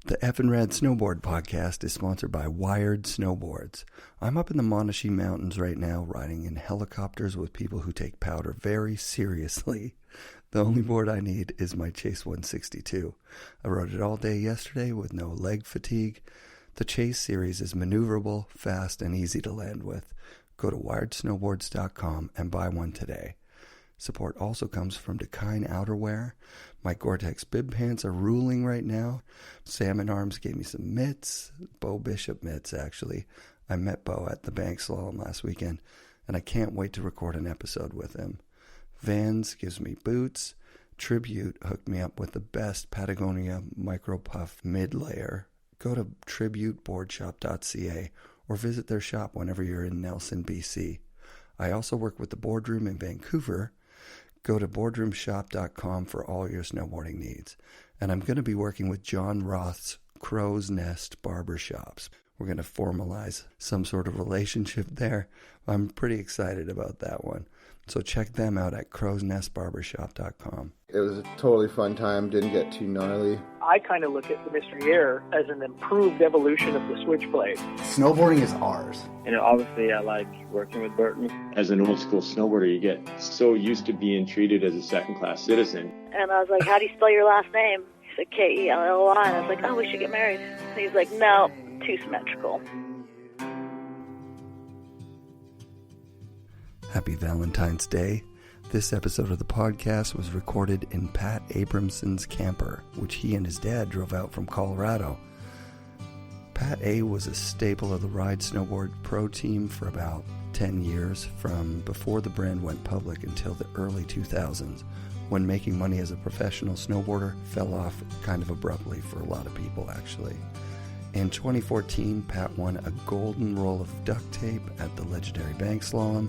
The FNRad Snowboard podcast is sponsored by Wired Snowboards. I'm up in the Monashee Mountains right now riding in helicopters with people who take powder very seriously. The only board I need is my Chase 162. I rode it all day yesterday with no leg fatigue. The Chase series is maneuverable, fast, and easy to land with. Go to wiredsnowboards.com and buy one today. Support also comes from Dakine Outerwear. My Gore-Tex bib pants are ruling right now. Salmon Arms gave me some mitts, Bo Bishop mitts actually. I met Bo at the bank slalom last weekend, and I can't wait to record an episode with him. Vans gives me boots. Tribute hooked me up with the best Patagonia Micro Puff mid-layer. Go to tributeboardshop.ca or visit their shop whenever you're in Nelson, BC. I also work with the Boardroom in Vancouver. Go to boardroomshop.com for all your snowboarding needs. And I'm going to be working with John Roth's Crow's Nest Barbershops. We're going to formalize some sort of relationship there. I'm pretty excited about that one. So check them out at crowsnestbarbershop.com. It was a totally fun time, didn't get too gnarly. I kind of look at the Mystery Air as an improved evolution of the Switchblade. Snowboarding is ours. And obviously I like working with Burton. As an old school snowboarder, you get so used to being treated as a second-class citizen. And I was like, how do you spell your last name? He said Kelly. And I was like, oh, we should get married. And he's like, no, too symmetrical. Happy Valentine's Day. This episode of the podcast was recorded in Pat Abramson's camper, which he and his dad drove out from Colorado. Pat A was a staple of the Ride Snowboard Pro team for about 10 years, from before the brand went public until the early 2000s, when making money as a professional snowboarder fell off kind of abruptly for a lot of people, actually. In 2014, Pat won a golden roll of duct tape at the legendary bank slalom.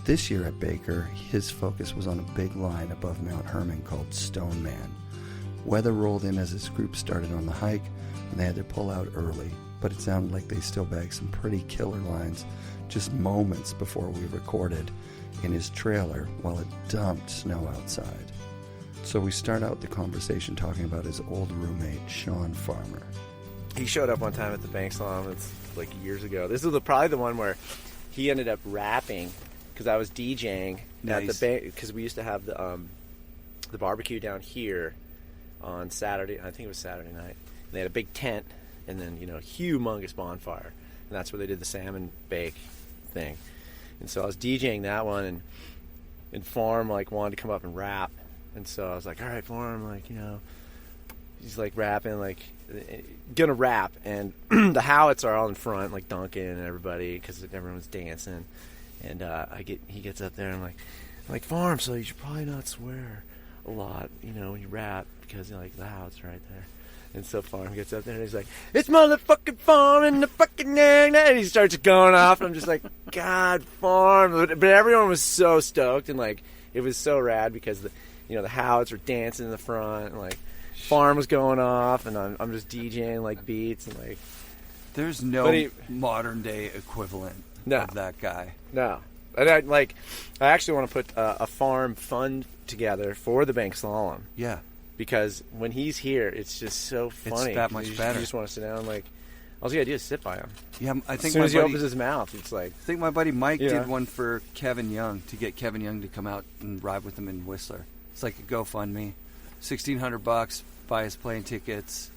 This year at Baker, his focus was on a big line above Mount Herman called Stone Man. Weather rolled in as his group started on the hike, and they had to pull out early, but it sounded like they still bagged some pretty killer lines just moments before we recorded in his trailer while it dumped snow outside. So we start out the conversation talking about his old roommate, Sean Farmer. He showed up one time at the bank slalom, it's like years ago. This is probably the one where he ended up rapping, because I was DJing at the bank, because we used to have the barbecue down here on Saturday. I think it was Saturday night. And they had a big tent and then, humongous bonfire. And that's where they did the salmon bake thing. And so I was DJing that one, and Farm wanted to come up and rap. And so I was like, all right, Farm, he's rapping, gonna rap. And the Howitts are all in front, Duncan and everybody, because everyone's dancing. And he gets up there, and I'm like, Farm, so you should probably not swear a lot, when you rap, because the Howitts right there. And so Farm gets up there, and he's like, it's motherfucking Farm and the fucking nang, and he starts going off, and I'm just like, God, Farm. But everyone was so stoked, and it was so rad, because the Howitts were dancing in the front, and Farm was going off, and I'm just DJing beats, and There's no modern day equivalent of that guy. No. And I actually want to put a Farm fund together for the bank slalom. Yeah. Because when he's here, it's just so funny. It's that much better. You just want to sit down, all you gotta do is sit by him. Yeah, I think as soon as he opens his mouth, it's I think my buddy Mike did one for Kevin Young, to get Kevin Young to come out and ride with him in Whistler. It's like a GoFundMe. $1,600, buy his plane tickets,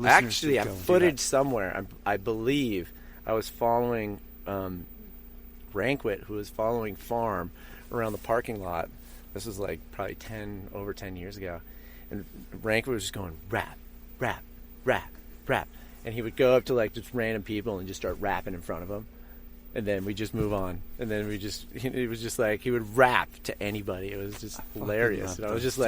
Actually, I have footage somewhere. I believe I was following Rankwit, who was following Farm around the parking lot. This was probably over 10 years ago. And Rankwit was just going rap, rap, rap, rap. And he would go up to just random people and just start rapping in front of them. And then we just move on. And then it was just he would rap to anybody. It was just hilarious. And I was just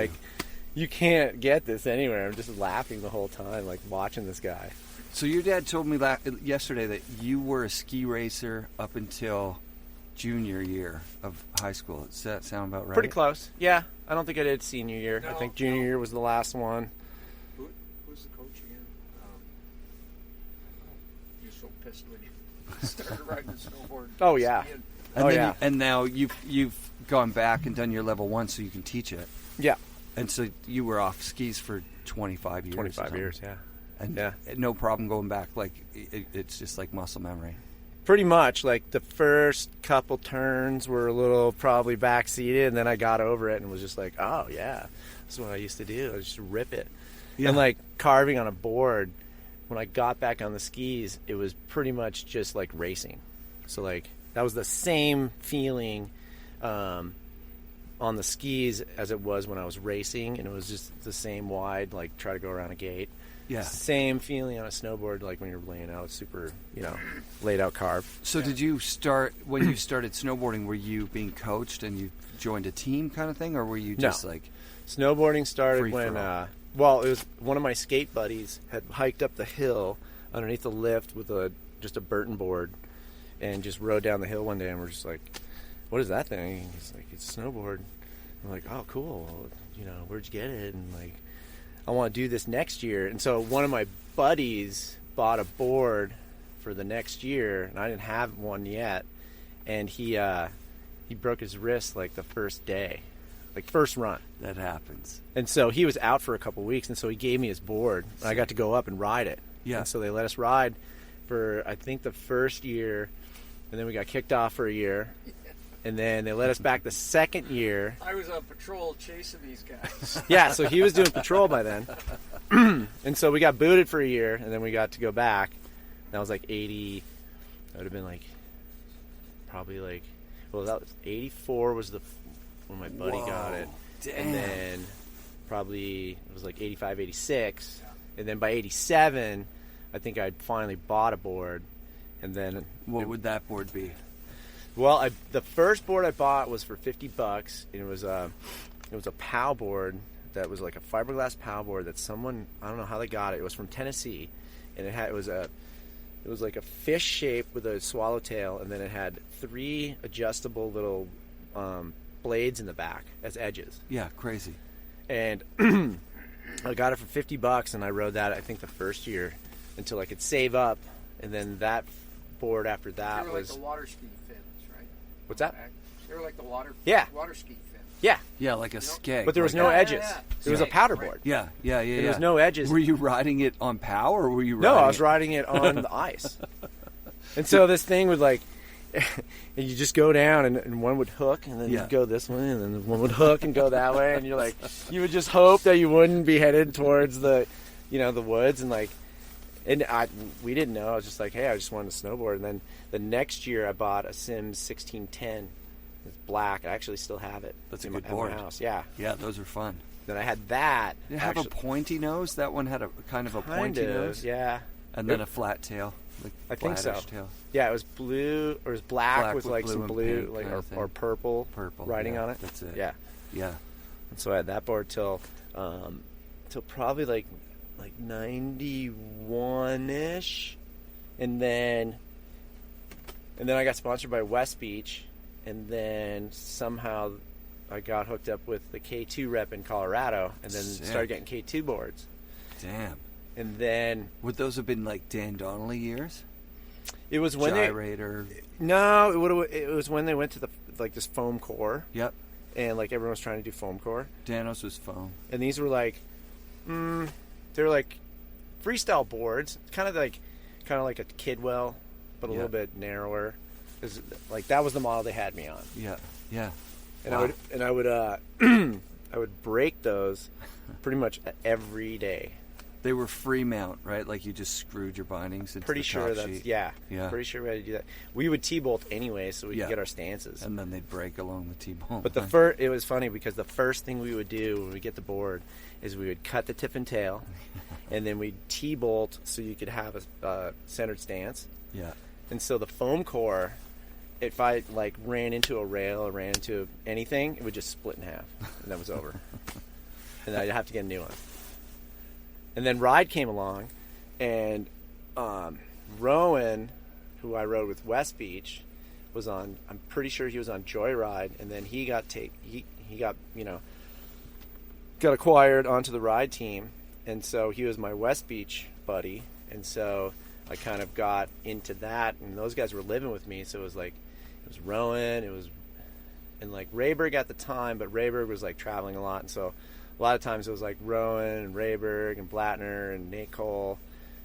you can't get this anywhere. I'm just laughing the whole time, watching this guy. So your dad told me yesterday that you were a ski racer up until junior year of high school. Does that sound about right? Pretty close. Yeah. I don't think I did senior year. No, I think junior year was the last one. Who's the coach again? You're so pissed when you started riding the snowboard. Oh, yeah. And now you've gone back and done your level 1 so you can teach it. Yeah. And so you were off skis for 25 years. 25 years, yeah. And no problem going back. Like it's just like muscle memory. Pretty much. Like the first couple turns were a little probably backseated, and then I got over it and was just like, oh yeah, this is what I used to do. I just rip it. Yeah. And like carving on a board, when I got back on the skis, it was pretty much just like racing. So like that was the same feeling on the skis as it was when I was racing, and it was just the same wide, like try to go around a gate. Yeah. Same feeling on a snowboard, like when you're laying out super, laid out carve. So did you start, when you started snowboarding, were you being coached and you joined a team kind of thing, or were you just snowboarding started when, it was one of my skate buddies had hiked up the hill underneath the lift with just a Burton board and just rode down the hill one day, and we're just like, what is that thing? He's like, it's a snowboard. I'm like, oh, cool. Where'd you get it? And like, I want to do this next year. And so one of my buddies bought a board for the next year, and I didn't have one yet. And he broke his wrist like the first day, like first run. That happens. And so he was out for a couple weeks, and so he gave me his board, and I got to go up and ride it. Yeah. And so they let us ride for, I think, the first year, and then we got kicked off for a year. And then they let us back the second year. I was on patrol chasing these guys. Yeah, so he was doing patrol by then. And so we got booted for a year, and then we got to go back. That was like 80. That would have been like, probably like, well, that was 84 was when my buddy got it. Damn. And then probably, it was like 85, 86. And then by 87, I think I finally bought a board. And then... What would that board be? Well, the first board I bought was for $50, and it was a POW board that was like a fiberglass POW board that someone, I don't know how they got it. It was from Tennessee, and it was like a fish shape with a swallowtail, and then it had 3 adjustable little blades in the back as edges. Yeah, crazy. And I got it for $50, and I rode that I think the first year until I could save up, and then that board after that they were was like the water ski fins, right? What's that? They were like the water ski fins. Yeah. Yeah, like a skeg. But there was no edges. It was a powder board. Yeah. There was no edges. Were you riding it on POW, or were you riding No, I was riding it on the ice. And so this thing would like, and you just go down, and one would hook, and then you'd go this way, and then one would hook and go that way, and you're like, you would just hope that you wouldn't be headed towards the, the woods, and like, we didn't know. I was just like, hey, I just wanted to snowboard. And then the next year I bought a Sims 1610. It's black. I actually still have it. That's a good board. At my house. Yeah. Yeah, those are fun. Then I had that. Did it have a pointy nose? That one had a kind of a pointy nose? Yeah. And then a flat tail. Like I think so. Tail. Yeah, it was blue, or it was black with like some blue, pink, like or purple writing on it. That's it. Yeah. Yeah. And so I had that board till probably like 91-ish, and then I got sponsored by West Beach, and then somehow I got hooked up with the K2 rep in Colorado, and then started getting K2 boards. Damn. And then would those have been like Dan Donnelly years? It was when Gyrator. It was when they went to this foam core. Yep. And like everyone was trying to do foam core. Danos was foam. And these were like, they were like freestyle boards, kind of like a Kidwell, but a little bit narrower. Like that was the model they had me on. Yeah, yeah. And wow. I would I would break those pretty much every day. They were free mount, right? Like you just screwed your bindings into pretty the sure top that's sheet. yeah. Yeah. Pretty sure we had to do that. We would T-bolt anyway, so we could get our stances. And then they'd break along the T-bolt. But it was funny because the first thing we would do when we get the board is we would cut the tip and tail, and then we'd T-bolt so you could have a centered stance. Yeah. And so the foam core, if I like ran into a rail or ran into anything, it would just split in half, and that was over. And I'd have to get a new one. And then Ride came along, and Rowan, who I rode with West Beach, was on. I'm pretty sure he was on Joyride, and then he got got acquired onto the Ride team, and so he was my West Beach buddy, and so I kind of got into that, and those guys were living with me, so it was Rowan, and like Rayberg at the time, but Rayberg was like traveling a lot, and so a lot of times it was like Rowan and Rayberg and Blattner and Nate Cole,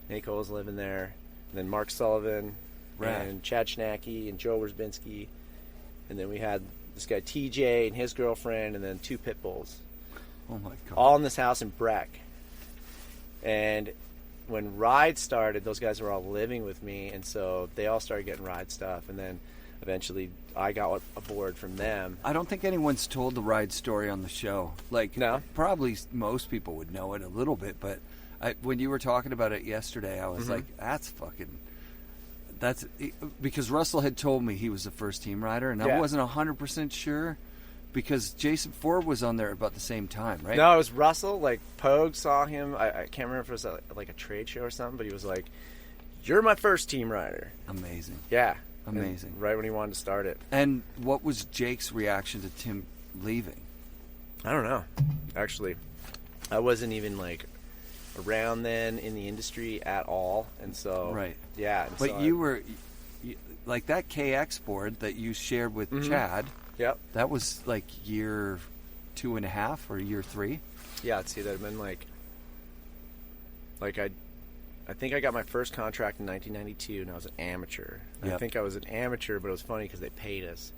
Nate Cole's living there. And then Mark Sullivan Right. and Chad Schnacky and Joe Wierzbinski. And then we had this guy TJ and his girlfriend, and then 2 pit bulls. Oh my God. All in this house in Breck. And when Ride started, those guys were all living with me, and so they all started getting Ride stuff. And then eventually I got a board from them. I don't think anyone's told the Ride story on the show. Like, no? Probably most people would know it a little bit, but when you were talking about it yesterday, I was like, that's because Russell had told me he was the first team rider, and I wasn't 100% sure because Jason Ford was on there about the same time, right? No, it was Russell. Like, Pogue saw him. I can't remember if it was like a trade show or something, but he was like, "You're my first team rider." Amazing. Yeah. Amazing. And right when he wanted to start it. And what was Jake's reaction to Tim leaving? I don't know. Actually, I wasn't even like around then in the industry at all, and so right. Yeah. But so you were like that KX board that you shared with Chad. Yep. That was like year 2.5 or year 3. Yeah. Let's see. That'd have been like I think I got my first contract in 1992, and I was an amateur. Yep. I think I was an amateur, but it was funny because they paid us.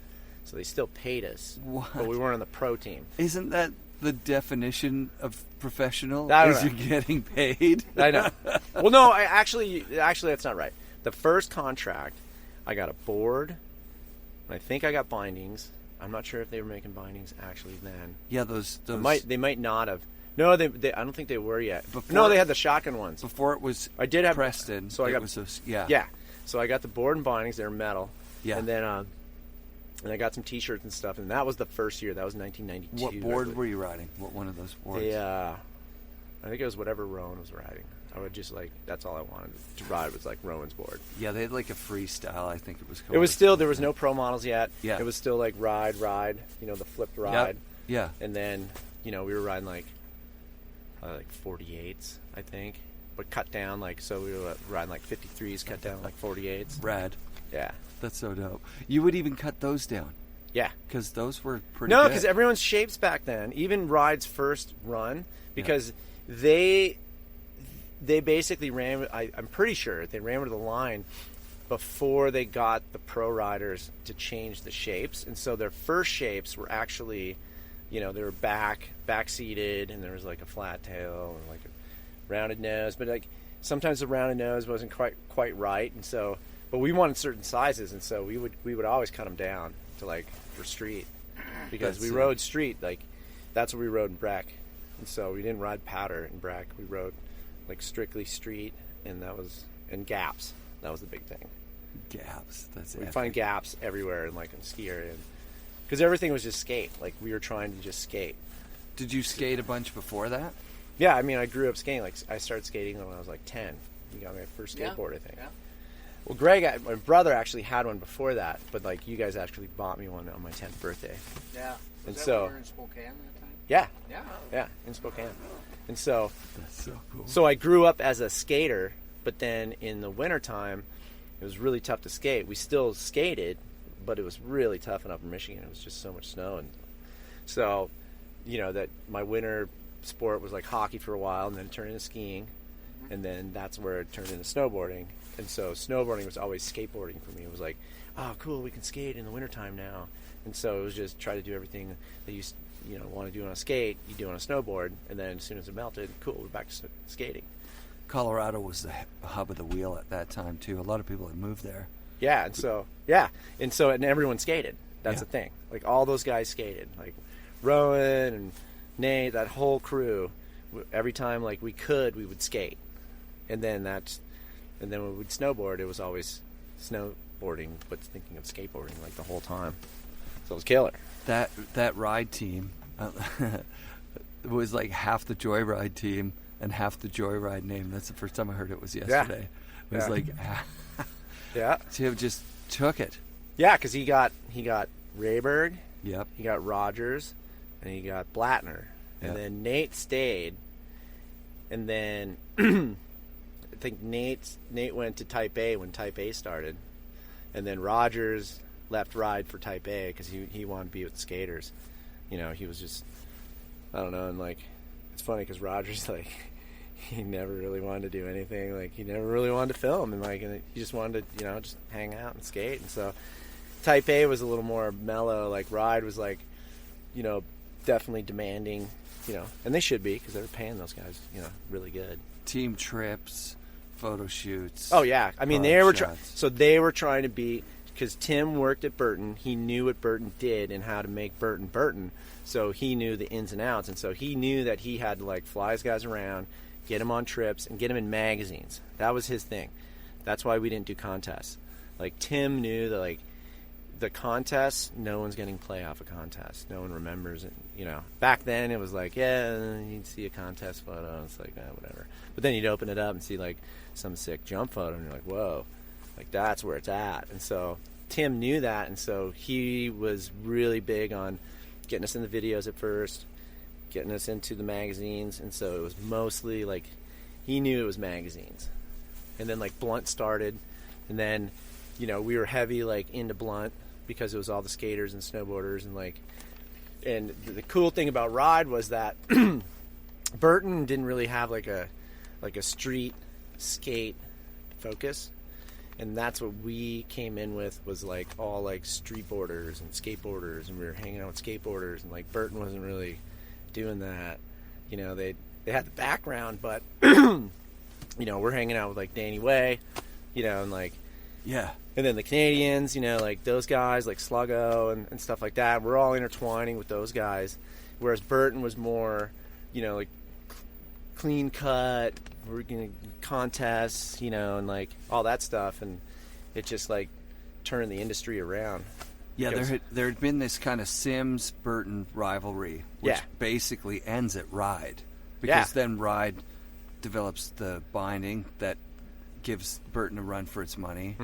So they still paid us, What? but we weren't on the pro team. Isn't that the definition of professional? I don't is know. you're getting paid? I know. Well, no, actually, that's not right. The first contract, I got a board, and I think I got bindings. I'm not sure if they were making bindings actually then. Yeah, those They might not have. No, they I don't think they were yet. Before- No, they had the shotgun ones. before it was I did have Preston. So I got was those, yeah. Yeah. So I got the board and bindings. They were metal. Yeah. And then and I got some T-shirts and stuff. And that was the first year. That was 1992. What board were you riding? What one of those boards? I think it was whatever Rowan was riding. I would just that's all I wanted to ride was like Rowan's board. Yeah, they had like a freestyle. I think it was called. It was still, there was no pro models yet. Yeah. It was still like ride, the flipped ride. Yeah. And then, we were riding like 48s, I think, but cut down so we were riding like 53s, cut down like 48s. Rad. Yeah. That's so dope. You would even cut those down. Yeah. Because those were pretty No, good. because everyone's shapes back then, even Ride's first run, because they basically ran, I'm pretty sure, they ran with the line before they got the pro riders to change the shapes. And so their first shapes were actually, they were back-seated, and there was like a flat tail and like a rounded nose. But like sometimes the rounded nose wasn't quite right. And so, but we wanted certain sizes, and so we would always cut them down to for street, because we rode street, that's what we rode in Breck. And so we didn't ride powder in Breck. We rode strictly street, and and gaps. That was the big thing. Gaps. That's it. We'd find gaps everywhere in ski area, because everything was just skate. We were trying to just skate. Did you skate a bunch before that? Yeah, I mean, I grew up skating. I started skating when I was 10. You got my first skateboard, I think. Yeah. Well, my brother actually had one before that, but you guys actually bought me one on my 10th birthday. Yeah. And was that so when you were in Spokane that time? Yeah. Yeah. Yeah, in Spokane. And so that's so cool. So I grew up as a skater, but then in the wintertime, it was really tough to skate. We still skated, but it was really tough in Upper Michigan. It was just so much snow, and so that my winter sport was hockey for a while, and then it turned into skiing, and then that's where it turned into snowboarding. And so snowboarding was always skateboarding for me. It was oh, cool, we can skate in the wintertime now. And so it was just try to do everything that you want to do on a skate, you do on a snowboard, and then as soon as it melted, cool, we're back to skating. Colorado was the hub of the wheel at that time too. A lot of people had moved there. Yeah, and everyone skated. That's the thing. All those guys skated. Rowan and Nate, that whole crew. Every time we could, we would skate. And then when we'd snowboard, it was always snowboarding, but thinking of skateboarding the whole time. So it was killer. That ride team was half the Joyride team and half the Joyride name. That's the first time I heard it was yesterday. It was yeah. Tim just took it. Yeah, because he got Rayberg. Yep. He got Rogers, and he got Blattner, and then Nate stayed, and then I think Nate went to Type A when Type A started, and then Rogers left Ride for Type A because he wanted to be with the skaters. He was just, I don't know, and it's funny because Rogers he never really wanted to do anything. Like, he never really wanted to film, and he just wanted to, just hang out and skate. And so Type A was a little more mellow. Like, Ride was like, definitely demanding, and they should be, because they were paying those guys, really good. Team trips, photo shoots. Oh yeah, I mean they were trying to be, because Tim worked at Burton. He knew what Burton did and how to make Burton. So he knew the ins and outs, and so he knew that he had to like fly his guys around, get them on trips, and get them in magazines. That was his thing. That's why we didn't do contests. Like, Tim knew that, like, the contests, no one's getting play off a contest. No one remembers it. Back then it was like, yeah, you'd see a contest photo, and it's like, whatever. But then you'd open it up and see like some sick jump photo, and you're like, whoa, like, that's where it's at. And so Tim knew that, and so he was really big on getting us in the videos at first, getting us into the magazines. And so it was mostly like, he knew it was magazines. And then like Blunt started, and then we were heavy like into Blunt because it was all the skaters and snowboarders, and the cool thing about Ride was that Burton didn't really have like a street skate focus, and that's what we came in with, was like all like street boarders and skateboarders, and we were hanging out with skateboarders, and like Burton wasn't really doing that. They had the background, but we're hanging out with like Danny Way, and like, yeah. And then the Canadians, like those guys, like Sluggo and stuff like that. We're all intertwining with those guys. Whereas Burton was more, like clean cut, we're going to contests, and like all that stuff. And it just like turned the industry around. Yeah, there had been this kind of Sims-Burton rivalry, which basically ends at Ride. Because then Ride develops the binding that gives Burton a run for its money,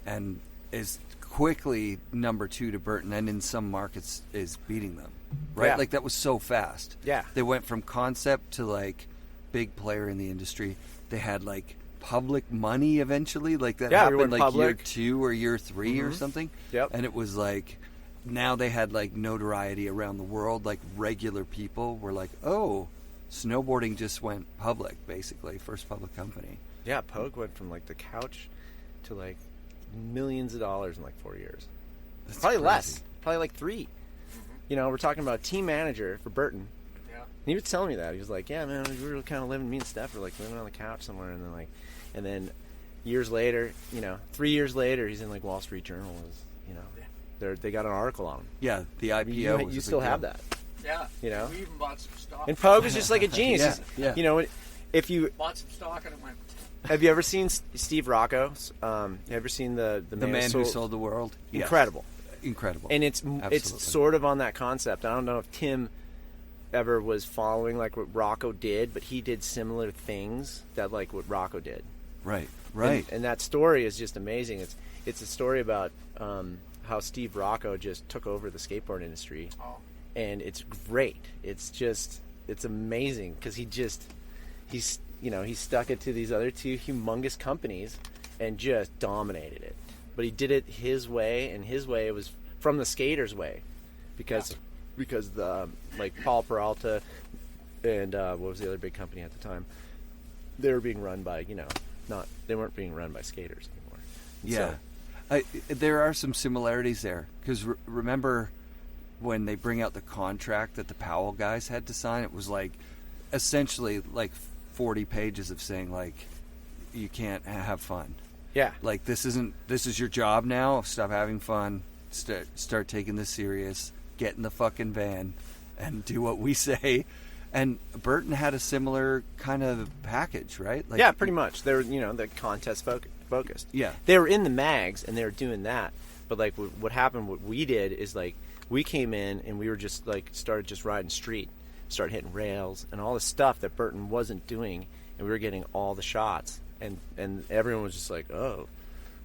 and is quickly number 2 to Burton, and in some markets is beating them, right? Yeah. Like, that was so fast. Yeah. They went from concept to like big player in the industry. They had like public money eventually, like that happened like public. year 2 or year 3 or something. Yep. And it was like, now they had like notoriety around the world. Like, regular people were like, oh, snowboarding just went public, basically, first public company. Yeah, Pogue went from like the couch to like millions of dollars in like 4 years. That's probably crazy. less, probably like 3. We're talking about a team manager for Burton. Yeah. And he was telling me that. He was like, yeah, man, we were kind of living, me and Steph were like living on the couch somewhere, and then years later, 3 years later, he's in like Wall Street Journal. They got an article on him. Yeah, the IPO. You still have that. Yeah. We even bought some stock. And Pogue was just like a genius. Yeah. If you bought some stock and it went. Have you ever seen Steve Rocco? Have you ever seen the man who sold the world? Incredible. Yes. Incredible. And it's sort of on that concept. I don't know if Tim ever was following like what Rocco did, but he did similar things that like what Rocco did. Right. And that story is just amazing. It's a story about how Steve Rocco just took over the skateboard industry. Oh. And it's great. It's amazing because he stuck it to these other 2 humongous companies and just dominated it. But he did it his way, and his way was from the skaters' way, because the like Paul Peralta and what was the other big company at the time? They were being run by they weren't being run by skaters anymore. Yeah, so, there are some similarities there, because remember when they bring out the contract that the Powell guys had to sign? It was like essentially like 40 pages of saying like, you can't have fun. Yeah. Like, this is your job now. Stop having fun. Start taking this serious. Get in the fucking van and do what we say. And Burton had a similar kind of package, right? Like, yeah, pretty much. They were, the contest focused. Yeah. They were in the mags and they were doing that. But like what happened, what we did is like, we came in and we were just like, started just riding street, started hitting rails and all the stuff that Burton wasn't doing, and we were getting all the shots, and everyone was just like, oh,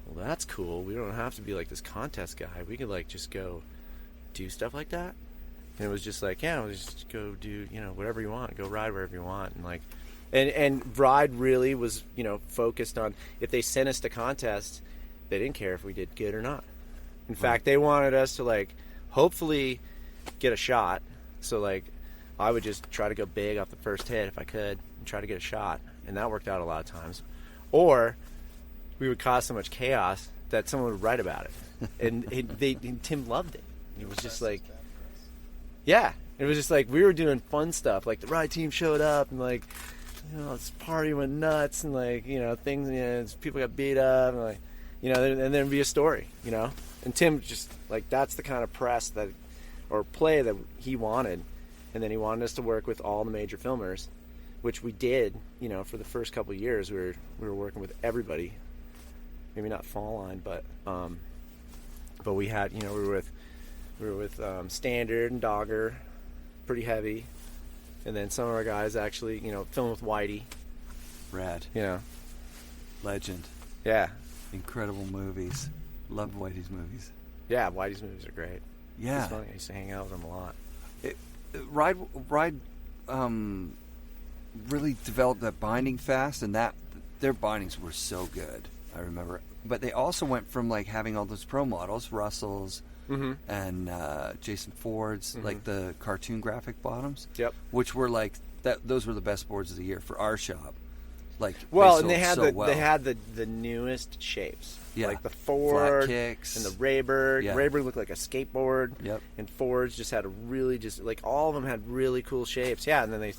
well, that's cool. We don't have to be like this contest guy. We could like just go do stuff like that. And it was just like, yeah, we'll just go do, whatever you want, go ride wherever you want. And like, and Ride really was, focused on, if they sent us to contests, they didn't care if we did good or not. In fact, they wanted us to like, hopefully get a shot. So like, I would just try to go big off the first hit if I could, and try to get a shot. and that worked out a lot of times. Or we would cause so much chaos that someone would write about it, and Tim loved it. It was just like, yeah, it was just like we were doing fun stuff. Like the ride team showed up, and like, you know, this party went nuts, and like, you know, things, you know, people got beat up, and like, you know, and there'd be a story, you know. And Tim just like, that's the kind of press that, or play that he wanted, and then he wanted us to work with all the major filmers, which we did, you know, for the first couple of years. We were working with everybody. Maybe not Fall Line, but we had, you know, we were with Standard and Dogger, pretty heavy, and then some of our guys actually, you know, filmed with Whitey. Rad. You know, Legend. Yeah. Incredible movies. Love Whitey's movies. Yeah, Whitey's movies are great. Yeah. It's funny. I used to hang out with him a lot. Ride really developed that binding fast, and that their bindings were so good. I remember, but they also went from like having all those pro models, Russells and Jason Ford's, like the cartoon graphic bottoms. Yep. Which were like that. Those were the best boards of the year for our shop. Like, well, they and they had sold so well. they had the newest shapes. Yeah. Like the Ford Flat kicks and the Rayberg. Yeah. Rayberg looked like a skateboard. Yep. And Fords just had a really like all of them had really cool shapes. Yeah, and then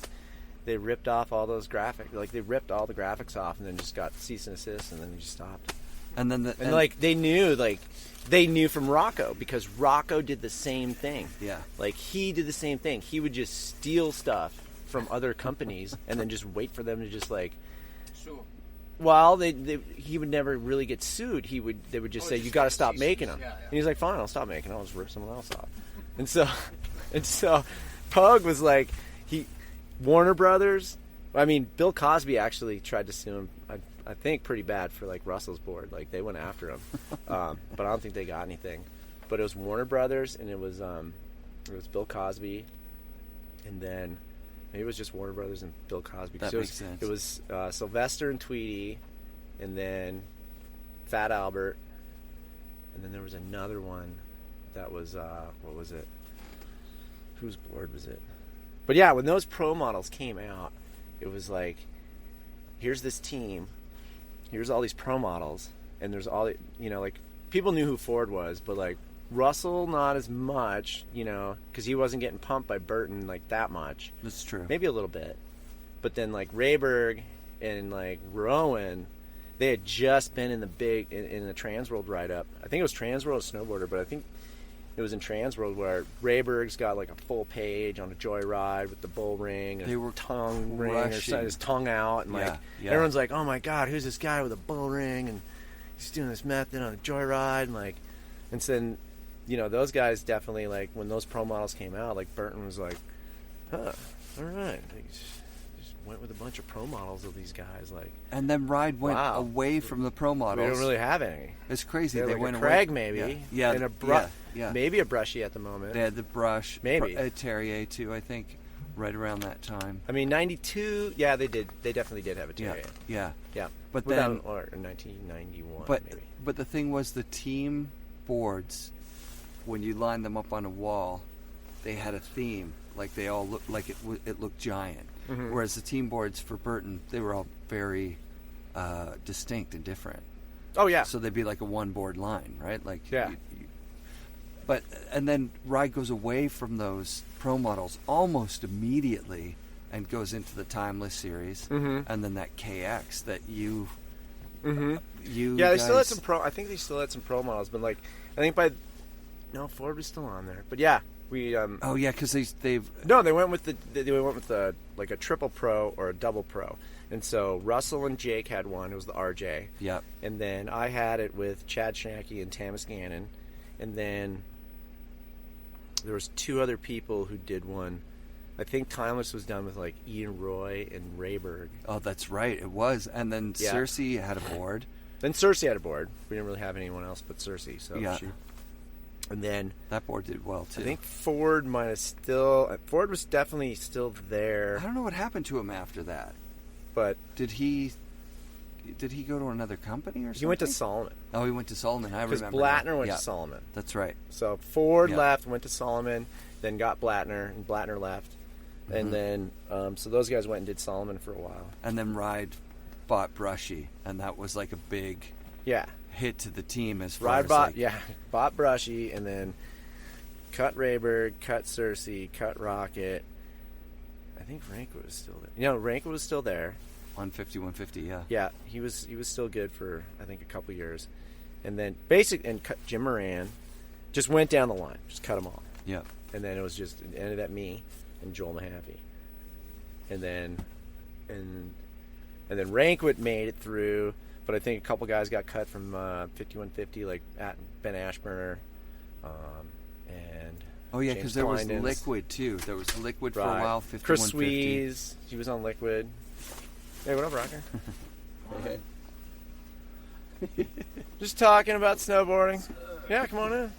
they ripped off all those graphics. Like they ripped all the graphics off and then just got cease and desist, and then they just stopped. And then like they knew from Rocco, because Rocco did the same thing. Yeah. Like he did the same thing. He would just steal stuff from other companies and then just wait for them to just like. Sure. Well, he would never really get sued. They would just say, "You got to stop making them." Yeah. And he's like, "Fine, I'll stop making them. I'll just rip someone else off." And so, Pug was like, Warner Brothers. I mean, Bill Cosby actually tried to sue him. I think pretty bad for like Russell's board. Like they went after him, but I don't think they got anything. But it was Warner Brothers, and it was Bill Cosby, and then. Maybe it was just Warner Brothers and Bill Cosby. That makes sense. It was Sylvester and Tweety, and then Fat Albert, and then there was another one that was what was it? Whose board was it? But yeah, when those pro models came out, it was like, here's this team, here's all these pro models, and there's all, you know, like people knew who Ford was, but like Russell, not as much, you know, because he wasn't getting pumped by Burton like that much. That's true. Maybe a little bit. But then like Rayberg and like Rowan, they had just been in the Transworld write-up. I think it was Transworld Snowboarder, but I think it was in Transworld where Rayberg's got like a full page on a joyride with the bull ring and they were tongue ring or his tongue out, and like everyone's like, "Oh my God, who's this guy with a bull ring and he's doing this method on a joyride?" And so then, you know, those guys definitely, like, when those pro models came out, like, Burton was like, huh, all right. They just went with a bunch of pro models of these guys, like. And then Ride went away from the pro models. We don't really have any. It's crazy. They like went a Craig, away. maybe. Yeah. And a yeah. Maybe a Brushy at the moment. They had the Brush. Maybe. Terrier, too, I think, right around that time. I mean, 92, yeah, they did. They definitely did have a Terrier. Yeah. But then. Or 1991, maybe. But the thing was, the team boards, when you lined them up on a wall, they had a theme. Like they all looked like it looked giant. Mm-hmm. Whereas the team boards for Burton, they were all very distinct and different. Oh yeah. So they'd be like a one board line, right? Like yeah. And then Ride goes away from those pro models almost immediately and goes into the Timeless series, and then that KX that you. Yeah, they still had some pro. I think they still had some pro models, but like I think Ford was still on there. But yeah, we. Oh yeah, because they've. No, they went with the like a triple pro or a double pro, and so Russell and Jake had one. It was the RJ. Yep. And then I had it with Chad Schnacky and Tamas Gannon, and then there was two other people who did one. I think Timeless was done with like Ian Roy and Rayberg. Oh, that's right, it was. And then Cersei had a board. Then Cersei had a board. We didn't really have anyone else but Cersei, so and then that board did well too. I think Ford might have still. Ford was definitely still there. I don't know what happened to him after that. But did he go to another company or something? He went to Solomon. Oh, he went to Solomon. I remember. Because Blattner went to Solomon. That's right. So Ford left, went to Solomon, then got Blattner, and Blattner left. And then, so those guys went and did Solomon for a while. And then Ride bought Brushy, and that was like a big hit to the team as far as bought Brushy, and then cut Rayberg, cut Cersei, cut Rocket. I think Ranko was still there. Ranko was still there. 150, 150, yeah. Yeah, he was still good for, I think, a couple years. And then cut Jim Moran. Just went down the line. Just cut them all. Yeah. And then it ended at me and Joel Mahaffey. And then Rankwood made it through, but I think a couple guys got cut from 5150, like Ben Ashburner, and because there was Liquid too. There was Liquid for a while. 5150. Chris Swees, he was on Liquid. Hey, what up, Rocker? Okay. Just talking about snowboarding. Yeah, come on in.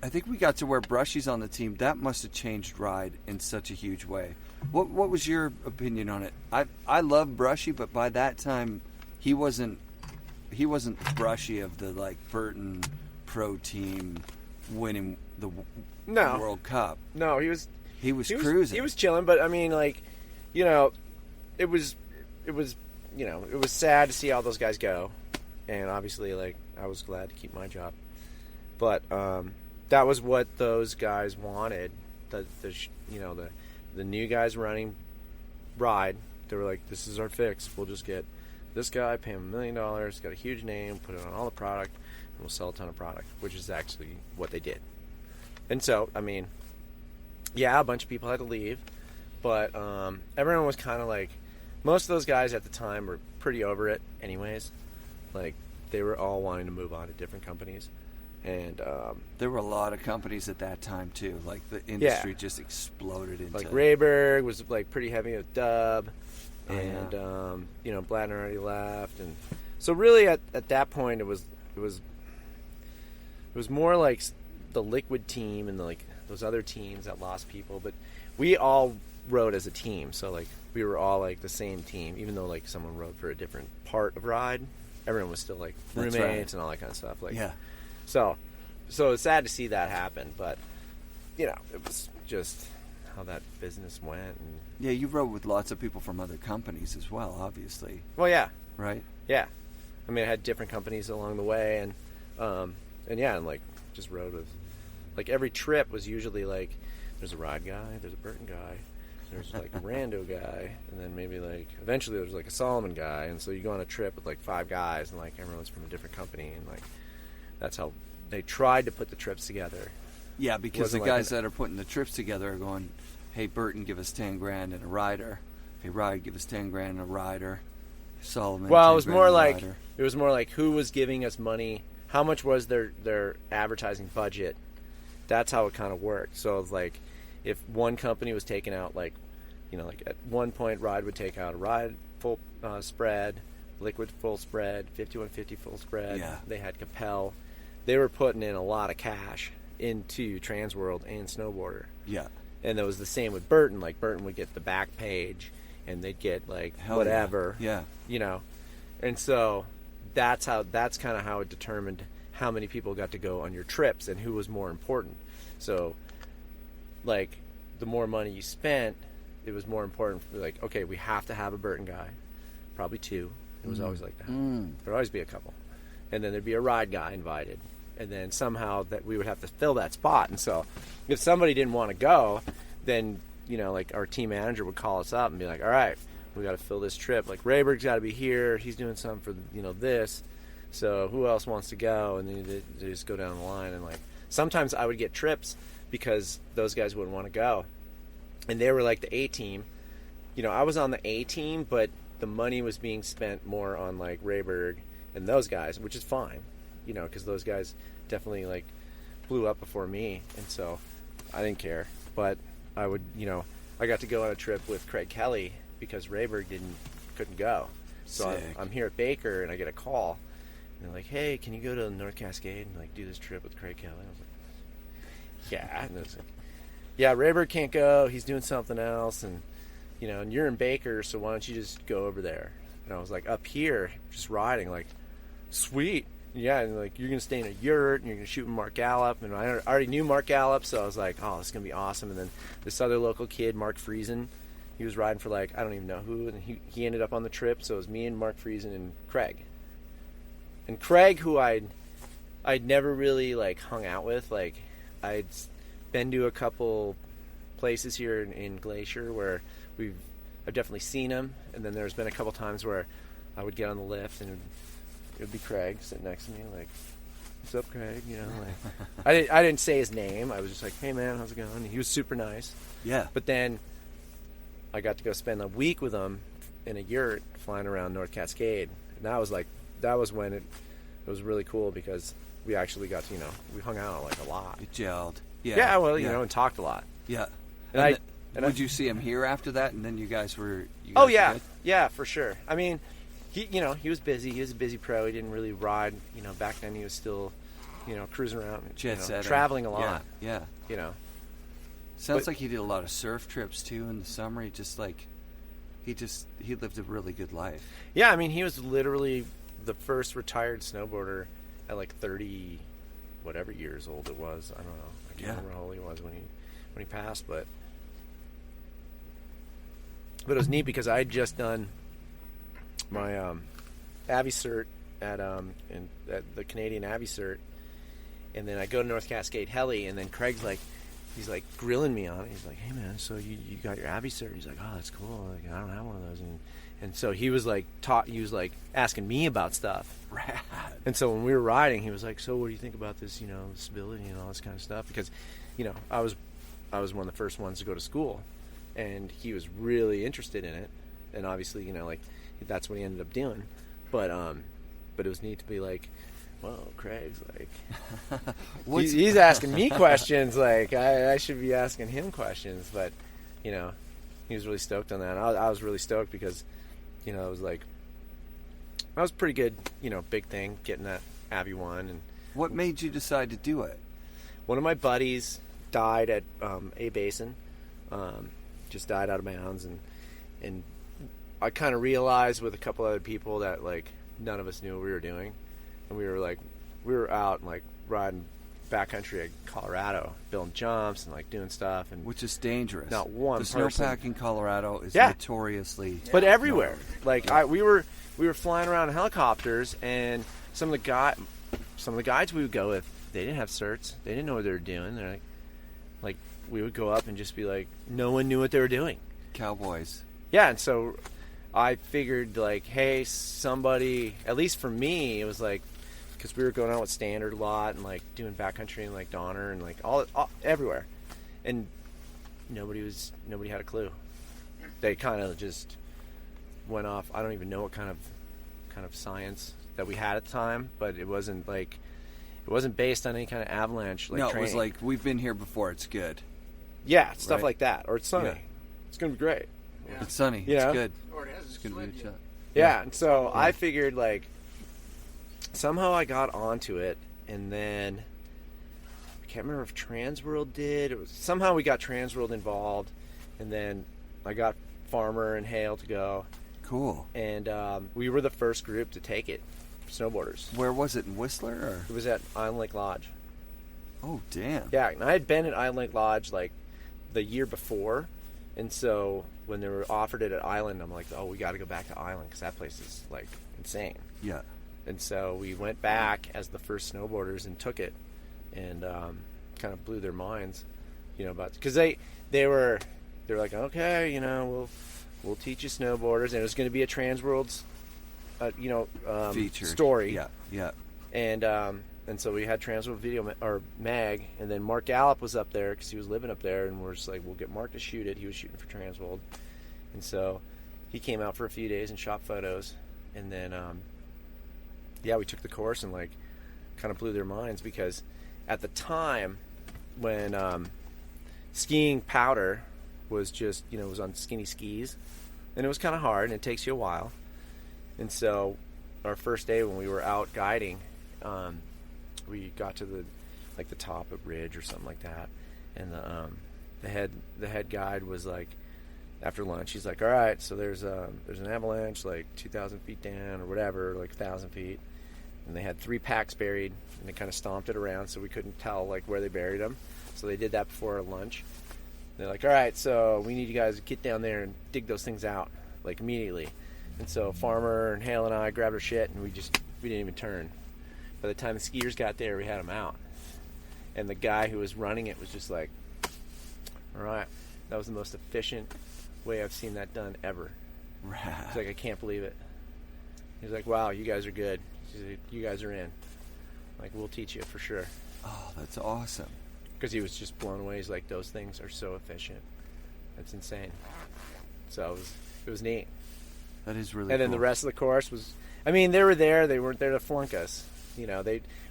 I think we got to where Brushy's on the team. That must have changed Ride in such a huge way. What was your opinion on it? I love Brushy, but by that time, he wasn't Brushy of the like Burton Pro team winning the World Cup. No, he was cruising. He was chilling, but I mean, like, it was sad to see all those guys go, and obviously, like, I was glad to keep my job, but that was what those guys wanted. The new guys running Ride, they were like, this is our fix. We'll just get this guy, pay him $1 million, got a huge name, put it on all the product, and we'll sell a ton of product, which is actually what they did. And so, I mean, a bunch of people had to leave, but everyone was kind of like, most of those guys at the time were pretty over it anyways. Like, they were all wanting to move on to different companies. And there were a lot of companies at that time too. Like the industry just exploded into. Like Rayberg was like pretty heavy with Dub, and Bladner already left, and so really at that point it was more like the Liquid team and like those other teams that lost people, but we all rode as a team. So like we were all like the same team, even though like someone rode for a different part of Ride. Everyone was still like roommates and all that kind of stuff. Like So it's sad to see that happen, but it was just how that business went. And yeah, you rode with lots of people from other companies as well, obviously. Well, yeah, right. Yeah, I mean, I had different companies along the way, and like just rode with, like, every trip was usually like there's a Ride guy, there's a Burton guy, there's like a Rando guy, and then maybe like eventually there's like a Solomon guy, and so you go on a trip with like 5 guys, and like everyone's from a different company, and like that's how they tried to put the trips together. Yeah, because the guys that are putting the trips together are going, hey, Burton, give us $10,000 and a rider. Hey, Ride, give us $10,000 and a rider. Solomon. Well, it was more like who was giving us money, how much was their advertising budget. That's how it kind of worked. So it was like, if one company was taking out, like, like at one point Ride would take out a Ride full spread, Liquid full spread, 5150 full spread. Yeah. They had Capel. They were putting in a lot of cash into Transworld and Snowboarder. Yeah. And it was the same with Burton. Like, Burton would get the back page, and they'd get, like, whatever. Yeah. And so that's kind of how it determined how many people got to go on your trips and who was more important. So, like, the more money you spent, it was more important for, like, okay, we have to have a Burton guy. Probably 2. It was always like that. There'd always be a couple. And then there'd be a Ride guy invited. And then somehow that we would have to fill that spot. And so if somebody didn't want to go, then, like, our team manager would call us up and be like, all right, we got to fill this trip. Like, Rayberg's got to be here. He's doing something for, this. So who else wants to go? And then they just go down the line. And, like, sometimes I would get trips because those guys wouldn't want to go. And they were like the A team. I was on the A team, but the money was being spent more on, like, Rayberg and those guys, which is fine, because those guys definitely, like, blew up before me, and so I didn't care. But I would, I got to go on a trip with Craig Kelly because Rayberg couldn't go. So I'm here at Baker, and I get a call, and they're like, hey, can you go to North Cascade and, like, do this trip with Craig Kelly? I was like, yeah. And it's like, yeah, Rayberg can't go. He's doing something else, and, and you're in Baker, so why don't you just go over there? And I was like, up here, just riding, like, sweet. Yeah, and like you're gonna stay in a yurt and you're gonna shoot with Mark Gallup, and I already knew Mark Gallup, so I was like, oh, this is gonna be awesome. And then this other local kid, Mark Friesen, he was riding for like I don't even know who, and he ended up on the trip. So it was me and Mark Friesen and Craig. And Craig, who I'd never really like hung out with, like I'd been to a couple places here in Glacier where I've definitely seen him, and then there's been a couple times where I would get on the lift and it would be Craig sitting next to me, like, "What's up, Craig?" You know, like I didn't say his name. I was just like, "Hey, man, how's it going?" And he was super nice. Yeah. But then I got to go spend a week with him in a yurt flying around North Cascade, and that was when it was really cool because we actually got to, you know, we hung out like a lot. It gelled. Yeah. Yeah. Well, you know, and talked a lot. Yeah. And would you see him here after that? And then you guys were. Oh yeah, good? Yeah, for sure. I mean, he was busy. He was a busy pro. He didn't really ride. You know, back then he was still, you know, cruising around, traveling a lot. Yeah. You know. Sounds like he did a lot of surf trips too in the summer. He lived a really good life. Yeah, I mean, he was literally the first retired snowboarder at like 30, whatever years old it was. I don't know. I can't remember how old he was when he passed, but it was neat because I had just done my Avi cert at the Canadian Avi cert, and then I go to North Cascade Heli, and then Craig's like, he's like grilling me on it. He's like, "Hey man, so you got your Avi cert?" He's like, "Oh, that's cool. Like, I don't have one of those." And so he was like asking me about stuff. Rad. And so when we were riding, he was like, "So what do you think about this, you know, stability and all this kind of stuff?" Because, you know, I was one of the first ones to go to school, and he was really interested in it. And obviously, you know, like that's what he ended up doing. But it was neat to be like, "Whoa, Craig's like, he's asking me questions. Like I should be asking him questions." But, you know, he was really stoked on that. I was really stoked because, you know, it was like, that was pretty good, you know, big thing, getting that Avi 1. And what made you decide to do it? One of my buddies died at A Basin, just died out of bounds, and I kind of realized with a couple other people that like none of us knew what we were doing, and we were out and like riding backcountry at Colorado, building jumps and like doing stuff, and which is dangerous. Not one the person. snowpack in Colorado is notoriously, but everywhere. We were flying around in helicopters, and some of the guides we would go with, they didn't have certs. They didn't know what they were doing. They're like we would go up and just be like, no one knew what they were doing. Cowboys. Yeah, and so I figured like, hey, somebody, at least for me, it was like, because we were going out with Standard a lot and like doing backcountry and like Donner and like all everywhere, and nobody had a clue. They kind of just went off. I don't even know what kind of science that we had at the time, but it wasn't based on any kind of avalanche like training. It was like, we've been here before, it's good. Yeah, stuff like that, or it's sunny. Yeah. It's gonna be great. Yeah. It's sunny. You know? It's good. Or it hasn't It's gonna be a slid shot. Yeah, and so I figured like somehow I got onto it, and then I can't remember if Transworld did. It was somehow we got Transworld involved, and then I got Farmer and Hale to go. Cool. And we were the first group to take it, snowboarders. Where was it, in Whistler? Or? It was at Island Lake Lodge. Oh, damn. Yeah, and I had been at Island Lake Lodge like the year before, and so when they were offered it at Island, I'm like, oh, we got to go back to Island because that place is like insane. Yeah. And so we went back as the first snowboarders and took it, and kind of blew their minds, you know, about, because they were like, okay, you know, we'll teach you snowboarders, and it was going to be a Transworld's, feature story. Yeah. And so we had Transworld video or mag, and then Mark Gallup was up there because he was living up there, and we're just like, we'll get Mark to shoot it. He was shooting for Transworld, and so he came out for a few days and shot photos, and then we took the course and like kind of blew their minds, because at the time when skiing powder was just, you know, it was on skinny skis, and it was kind of hard and it takes you a while. And so our first day when we were out guiding, we got to the top of Ridge or something like that, and the head guide was like, after lunch, he's like, all right, so there's an avalanche like 2,000 feet down or whatever, like 1,000 feet, and they had 3 packs buried, and they kind of stomped it around so we couldn't tell like where they buried them. So they did that before our lunch. They're like, all right, so we need you guys to get down there and dig those things out like immediately. And so Farmer and Hale and I grabbed our shit, and we didn't even turn. By the time the skiers got there, we had them out. And the guy who was running it was just like, all right, that was the most efficient way I've seen that done ever. Rad. He's like, I can't believe it. He's like, wow, you guys are good. He's like, you guys are in. Like, we'll teach you for sure. Oh, that's awesome. Because he was just blown away. He's like, those things are so efficient. That's insane. So it was neat. That is really And then cool. the rest of the course was, I mean, they were there. They weren't there to flunk us. You know,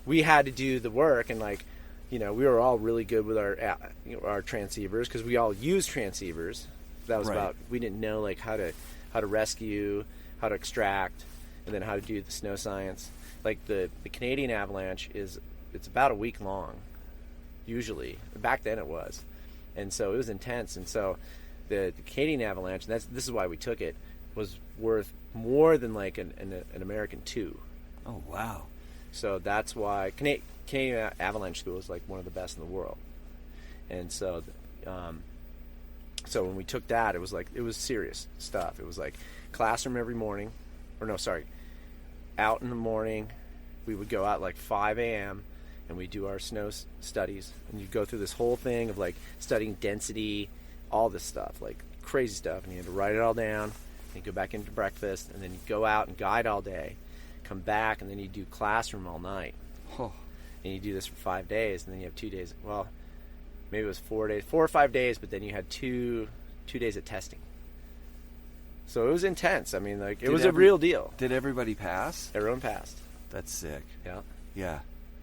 we had to do the work, and like, you know, we were all really good with our transceivers because we all used transceivers. That was Right. about, we didn't know like how to rescue, how to extract, and then how to do the snow science. Like the Canadian avalanche it's about a week long, usually. Back then it was, and so it was intense. And so the Canadian avalanche, and this is why we took it, was worth more than like an American 2. Oh, wow. So that's why Canadian Avalanche School is like one of the best in the world. And so, so when we took that, it was serious stuff. It was like classroom every morning, out in the morning. We would go out like 5 a.m. and we do our snow studies, and you go through this whole thing of like studying density, all this stuff, like crazy stuff, and you had to write it all down. Then go back into breakfast, and then you go out and guide all day, come back, and then you do classroom all night. Oh. And you do this for 5 days, and then you have 2 days. Well, maybe it was 4 days, 4 or 5 days, but then you had two days of testing. So it was intense. I mean, like, it was a real deal. Did everybody pass? Everyone passed. That's sick. Yeah. Yeah.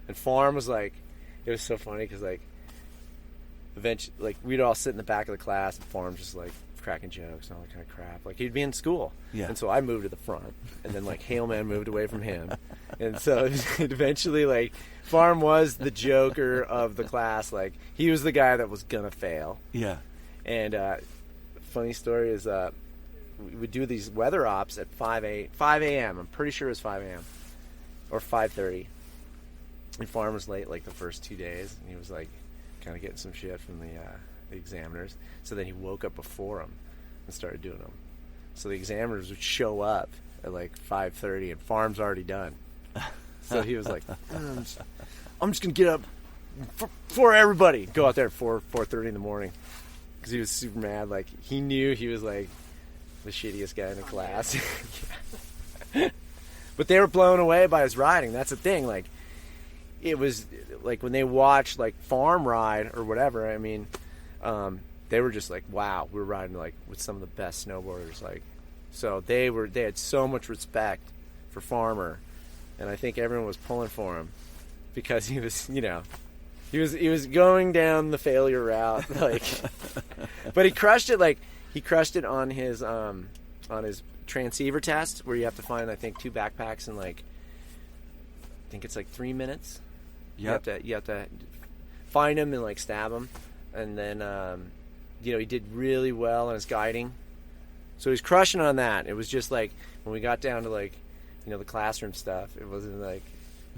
And Farm was like, it was so funny because like, eventually, like, we'd all sit in the back of the class, and Farm's just like cracking jokes and all that kind of crap. Like, he'd be in school. Yeah. And so I moved to the front, and then like Hail Man moved away from him. And so eventually, like, Farm was the joker of the class. Like, he was the guy that was gonna fail. Yeah. And funny story is we would do these weather ops at 5 a.m. I'm pretty sure it was 5 a.m. or 5:30. And Farm was late like the first 2 days, and he was like kind of getting some shit from the examiners. So then he woke up before them and started doing them. So the examiners would show up at like 5:30, and Farm's already done. So he was like, I'm just gonna get up for everybody. Go out there at 4:30 in the morning, because he was super mad. Like, he knew he was like the shittiest guy in the class. But they were blown away by his riding. That's the thing. Like, it was like when they watched like Farm ride or whatever. I mean, they were just like, wow, we're riding like with some of the best snowboarders. Like, so they had so much respect for Farmer, and I think everyone was pulling for him because he was, you know, he was going down the failure route, like, but he crushed it. Like, he crushed it on his transceiver test, where you have to find, I think, 2 backpacks in like, I think it's like 3 minutes. Yep. You have to find them and like stab them, and then you know, he did really well on his guiding, so he's crushing on that. It was just like when we got down to like, you know, the classroom stuff, it wasn't like,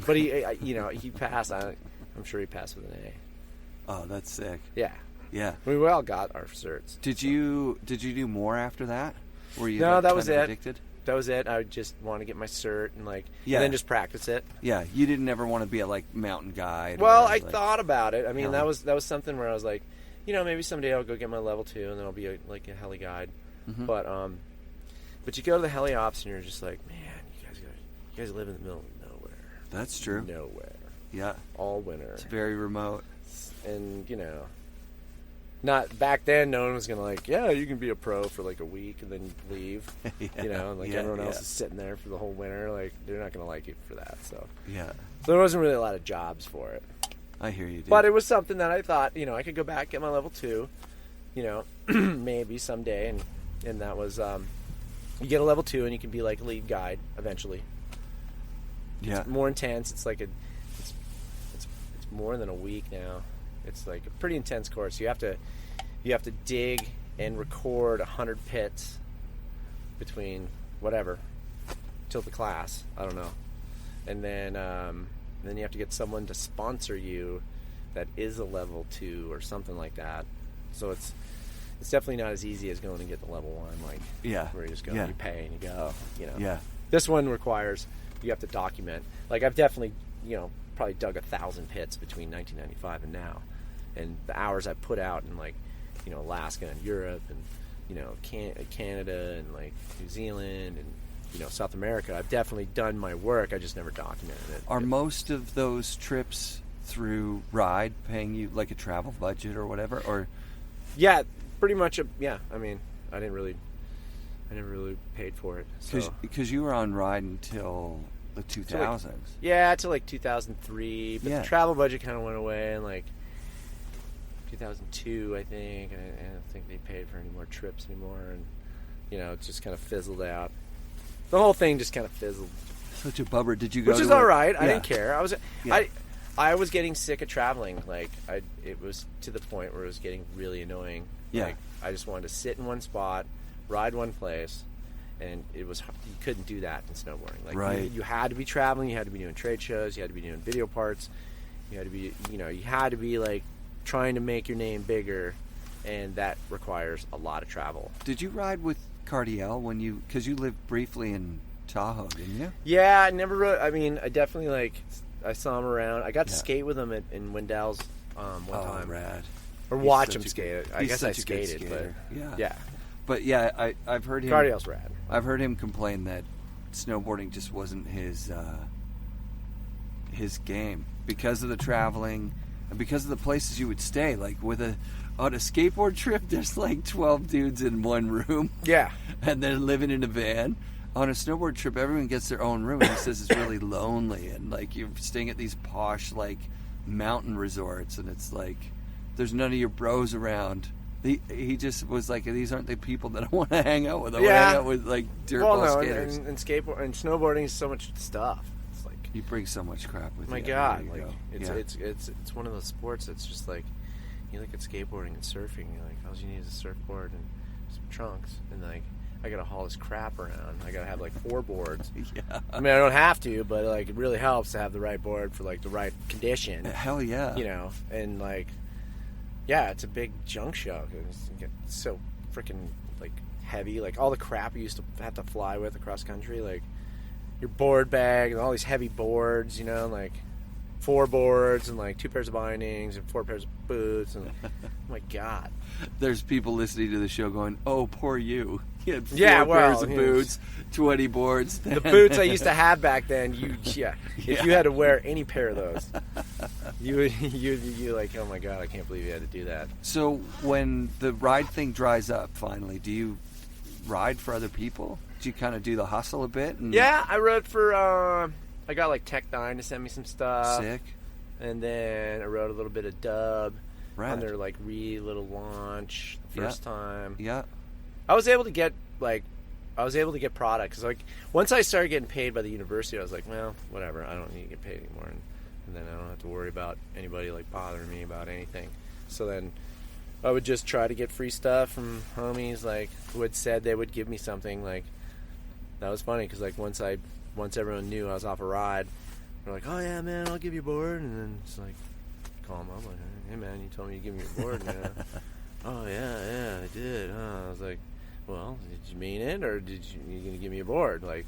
but he you know, he passed. I'm sure he passed with an A. Oh, that's sick. Yeah. Yeah. We all got our certs. Did you do more after that? Were you No, like, that was kind of it. addicted? That was it. I would just want to get my cert and like, Yeah. and then just practice it. Yeah, you didn't ever want to be a like mountain guide. Well, or, I like, thought about it. I mean, Heli. that was something where I was like, you know, maybe someday I'll go get my level 2, and then I'll be a heli guide. Mhm. But you go to the heli ops, and you're just like, man, you guys live in the middle of nowhere. That's true. Nowhere. Yeah. All winter. It's very remote. And, you know, not back then, no one was going to like, yeah, you can be a pro for like a week and then leave. Yeah. You know, and like Yeah, everyone else yeah. is sitting there for the whole winter. Like, they're not going to like you for that. So Yeah. there wasn't really a lot of jobs for it. I hear you, dude. But it was something that I thought, you know, I could go back, get my level 2, you know, maybe someday. And that was, you get a level 2 and you can be like a lead guide eventually. Yeah. It's more intense. It's like it's more than a week now. It's like a pretty intense course. You have to dig and record 100 pits between whatever till the class. I don't know. and then you have to get someone to sponsor you that is a level 2 or something like that. So it's definitely not as easy as going to get the level 1, like where you just go and you pay and you go, you know. Yeah. This one requires you have to document. Like I've definitely, you know, probably dug 1,000 pits between 1995 and now, and the hours I've put out in, like, you know, Alaska and Europe and, you know, Canada and like New Zealand and, you know, South America. I've definitely done my work. I just never documented it. Are most of those trips through Ride paying you like a travel budget or whatever? Or yeah, pretty much. I mean, I never really paid for it. Because you were on Ride until the 2000s. Till like 2003. But the travel budget kind of went away in like 2002, I think. And I don't think they paid for any more trips anymore. And, you know, it just kind of fizzled out. The whole thing just kind of fizzled. Such a bummer. Did you go? Which is all right. I didn't care. I was getting sick of traveling. Like it was to the point where it was getting really annoying. Yeah. Like I just wanted to sit in one spot, ride one place, and you couldn't do that in snowboarding. Like you had to be traveling. You had to be doing trade shows. You had to be doing video parts. You had to be, you know, like trying to make your name bigger, and that requires a lot of travel. Did you ride with Cardiel because you lived briefly in Tahoe, didn't you? Yeah, I never really. I mean, I definitely I saw him around. I got to skate with him in Wendell's one time. Rad. Or watch him skate. I guess I skated, but yeah. But yeah, I've heard him. Cardiel's rad. I've heard him complain that snowboarding just wasn't his game because of the traveling and because of the places you would stay. Like on a skateboard trip, there's like 12 dudes in one room. Yeah. And they're living in a van. On a snowboard trip, everyone gets their own room. And he says it's really lonely. And like you're staying at these posh like mountain resorts. And it's like there's none of your bros around. He just was like, these aren't the people that I want to hang out with. I want to hang out with like dirtball skaters. And skateboard and snowboarding is so much stuff. It's like you bring so much crap with you. My God, like it's one of those sports that's just like you look at skateboarding and surfing. You're like, all you need is a surfboard and some trunks, and like I gotta haul this crap around. I gotta have like 4 boards. Yeah. I mean, I don't have to, but like it really helps to have the right board for like the right condition. Hell yeah. You know, and like. Yeah, it's a big junk show. It's so freaking like heavy. Like all the crap you used to have to fly with across country, like your board bag and all these heavy boards, you know, like 4 boards and like 2 pairs of bindings and 4 pairs of boots. And oh my God, there's people listening to the show going, "Oh, poor you." He had 4 pairs of boots, 20 boards. The boots I used to have back then, if you had to wear any pair of those, you like, oh my God, I can't believe you had to do that. So when the ride thing dries up, finally, do you ride for other people? Do you kind of do the hustle a bit? Yeah, I rode for. I got like Tech 9 to send me some stuff. Sick. And then I rode a little bit of Dub on their like little launch the first time. Yeah. I was able to get product because like once I started getting paid by the university, I was like, well, whatever, I don't need to get paid anymore, and then I don't have to worry about anybody like bothering me about anything. So then I would just try to get free stuff from homies like who had said they would give me something. Like that was funny because like once everyone knew I was off a ride, they're like, oh yeah, man, I'll give you a board, and then it's like call them up like, hey man, you told me you give me a board. Oh yeah, I did. I was like, well, did you mean it, or you gonna give me a board? Like,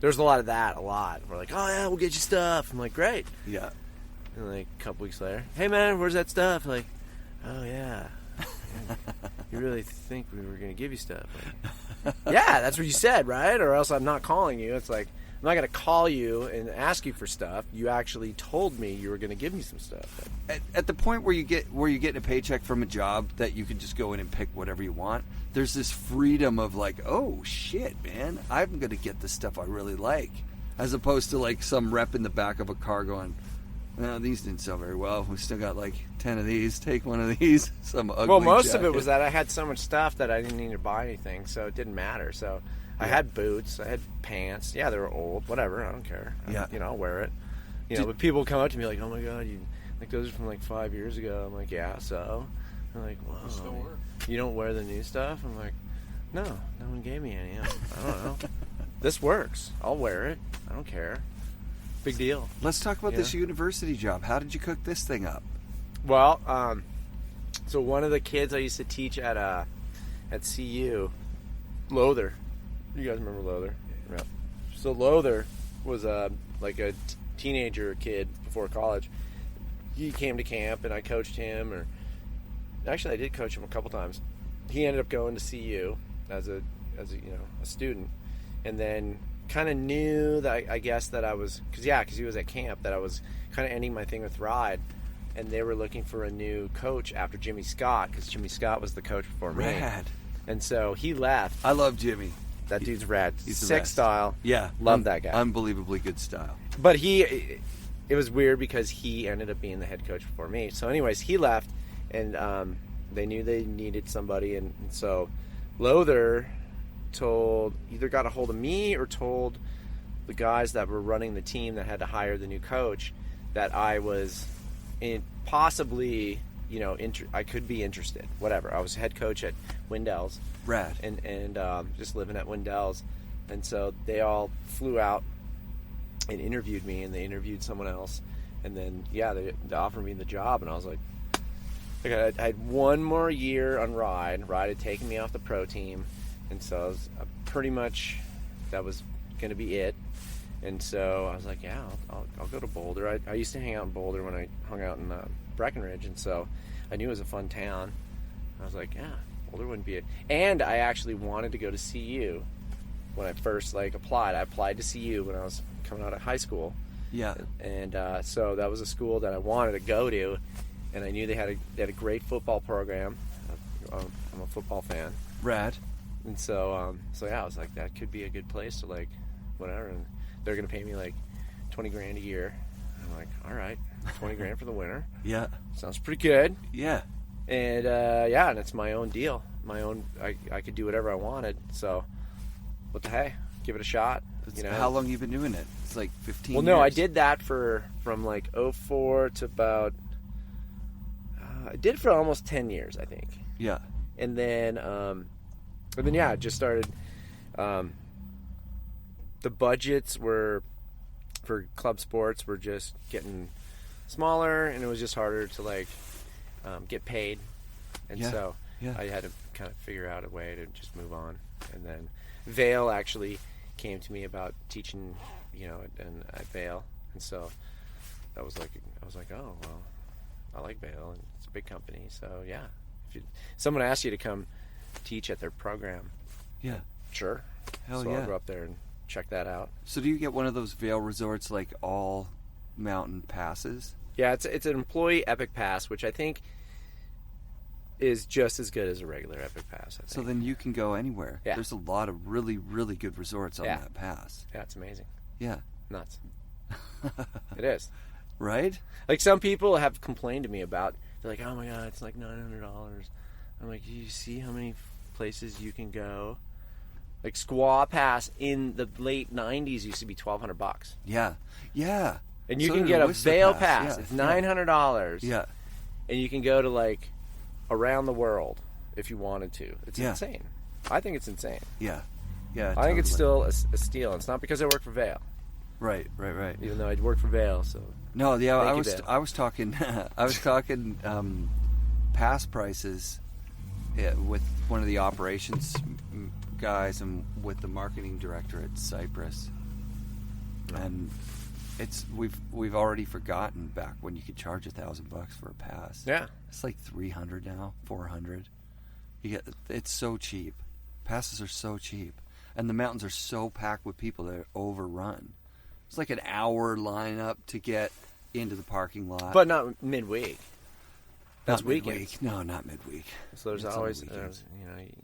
there's a lot of that. We're like, oh yeah, we'll get you stuff. I'm like, great. Yeah. And like a couple weeks later, hey man, where's that stuff? Like, oh yeah. You really think we were gonna give you stuff? Like, yeah, that's what you said, right? Or else I'm not calling you. It's like I'm not gonna call you and ask you for stuff. You actually told me you were gonna give me some stuff. At the point where you're getting a paycheck from a job that you can just go in and pick whatever you want, there's this freedom of like, oh shit, man, I'm gonna get the stuff I really like, as opposed to like some rep in the back of a car going, well, these didn't sell very well. We still got like 10 of these. Take one of these. Some ugly. Well, most jacket. of it was that I had so much stuff that I didn't need to buy anything, so it didn't matter. So I had boots. I had pants. Yeah, they were old. Whatever. I don't care. Yeah. I'll wear it. But people come up to me like, oh my God, those are from like 5 years ago. I'm like, yeah, so. They're like, whoa, you don't wear the new stuff? I'm like, no one gave me any. I don't know. This works. I'll wear it. I don't care. Big deal. Let's talk about this university job. How did you cook this thing up? Well, so one of the kids I used to teach at CU, Lowther. You guys remember Lowther? Yeah. So Lowther was like a teenager kid before college. He came to camp and I coached him, or actually I did coach him a couple times. He ended up going to CU as a student, and then kind of knew that I guess that I was because he was at camp, that I was kind of ending my thing with Ride, and they were looking for a new coach after Jimmy Scott, because Jimmy Scott was the coach before me. Rad. And so he left. I love Jimmy. That dude's rad. He's the Sick best. style. Yeah. Love that guy. Unbelievably good style. But it was weird because he ended up being the head coach before me. So anyways, he left, and they knew they needed somebody, and so Lowther either got a hold of me or told the guys that were running the team that had to hire the new coach that I was possibly, I could be interested. Whatever. I was head coach at Windell's. Rad. And just living at Windell's. And so they all flew out and interviewed me, and they interviewed someone else. And then, they offered me the job, and I was like, I had one more year on Ride. Ride had taken me off the pro team. And so I was pretty much, that was going to be it. And so I was like, I'll go to Boulder. I used to hang out in Boulder when I hung out in Breckenridge, and so I knew it was a fun town. I was like, Boulder wouldn't be it. And I actually wanted to go to CU when I first applied. I applied to CU when I was coming out of high school. Yeah. And so that was a school that I wanted to go to, and I knew they had a great football program. I'm a football fan. Rad. And so I was like, that could be a good place to whatever. And they're going to pay me $20,000 a year. And I'm like, all right, $20,000 for the winter. Yeah. Sounds pretty good. Yeah. And and it's my own deal. I could do whatever I wanted. So what the hey, give it a shot. How long you been doing it? It's 15 Well, years. no, I did that from 04 to about, I did it for almost 10 years, I think. Yeah. And then I just started. The budgets for club sports were just getting smaller, and it was just harder to get paid. And so I had to kind of figure out a way to just move on. And then Vail actually came to me about teaching, at Vail, and so I was like, oh well, I like Vail, and it's a big company, so if someone asked you to come teach at their program, sure. Hell so yeah. I'll go up there and check that out. So do you get one of those Vail resorts all mountain passes? Yeah, it's an employee Epic Pass, which I think is just as good as a regular Epic Pass. I think. So then you can go anywhere. Yeah. There's a lot of really, really good resorts on that pass. Yeah, it's amazing. Yeah. Nuts. It is. Right? Some people have complained to me about, they're like, oh my God, it's $900. I'm like, do you see how many places you can go? Squaw Pass in the late 90s used to be $1,200. Yeah. Yeah. And you So can did get a Whistler Vail Pass. Pass. Yeah. It's $900. Yeah. And you can go to around the world if you wanted to. It's insane. I think it's insane. Yeah. Yeah. I think it's totally. still a steal. It's not because I work for Vail. Right. Even though I work for Vail, so. No, yeah, I Vail. was talking pass prices with one of the operations guys and with the marketing director at Cypress. And we've already forgotten back when you could charge $1,000 for a pass. Yeah. It's $300 now, $400. It's so cheap. Passes are so cheap. And the mountains are so packed with people that are overrun. It's an hour lineup to get into the parking lot. But not midweek. That's not weekends. midweek. No, not midweek. So there's It's always, on the weekends.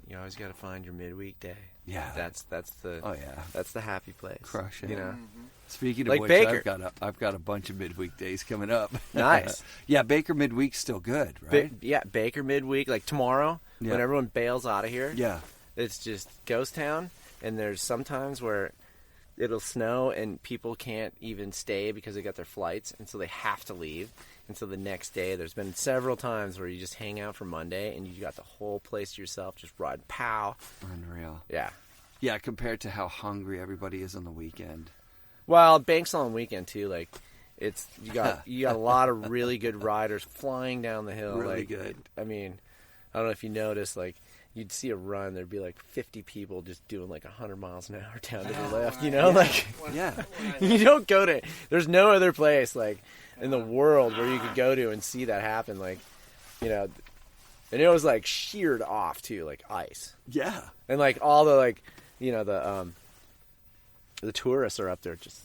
you always got to find your midweek day. Yeah. That's the. Oh yeah. That's the happy place. Crush it. Mm-hmm. Speaking of Like which, Baker. I've got a bunch of midweek days coming up. Nice. Yeah, Baker midweek's still good, right? Baker midweek, tomorrow when everyone bails out of here. Yeah. It's just ghost town, and there's sometimes where it'll snow and people can't even stay because they got their flights, and so they have to leave. And so the next day, there's been several times where you just hang out for Monday and you got the whole place to yourself, just riding pow. Unreal. Yeah. Yeah, compared to how hungry everybody is on the weekend. Well, Banks on weekend too. Like, you got a lot of really good riders flying down the hill. Really like, good. I mean, I don't know if you noticed, like, you'd see a run, there'd be like 50 people just doing like 100 miles an hour down to the left. You know, like, you don't go to. There's no other place like in the world where you could go to and see that happen. Like, you know, and it was like sheared off too, like ice. Yeah. And like all the like, you know, the tourists are up there just,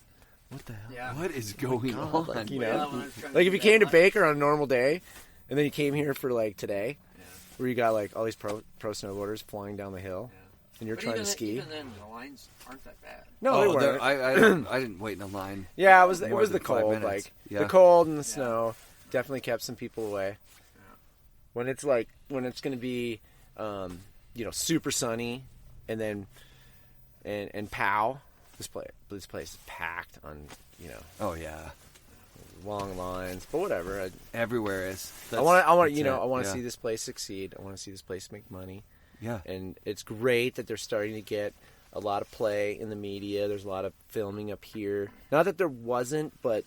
what the hell? Yeah. What is going on? Like, you know, like if you came to Baker on a normal day, and then you came here for like today, where you got like all these pro snowboarders flying down the hill, and you're trying to ski. Even then, the lines aren't that bad. No, they weren't. I didn't wait in a line. Yeah, it was more the than 5 cold. minutes. Like Yeah. the cold and the snow definitely kept some people away. When it's going to be, you know, super sunny, and then and POW, this place is packed on, you know. Oh yeah. Long lines, but whatever. Everywhere is. I want to see this place succeed. I want to see this place make money. Yeah. And it's great that they're starting to get a lot of play in the media. There's a lot of filming up here. Not that there wasn't, but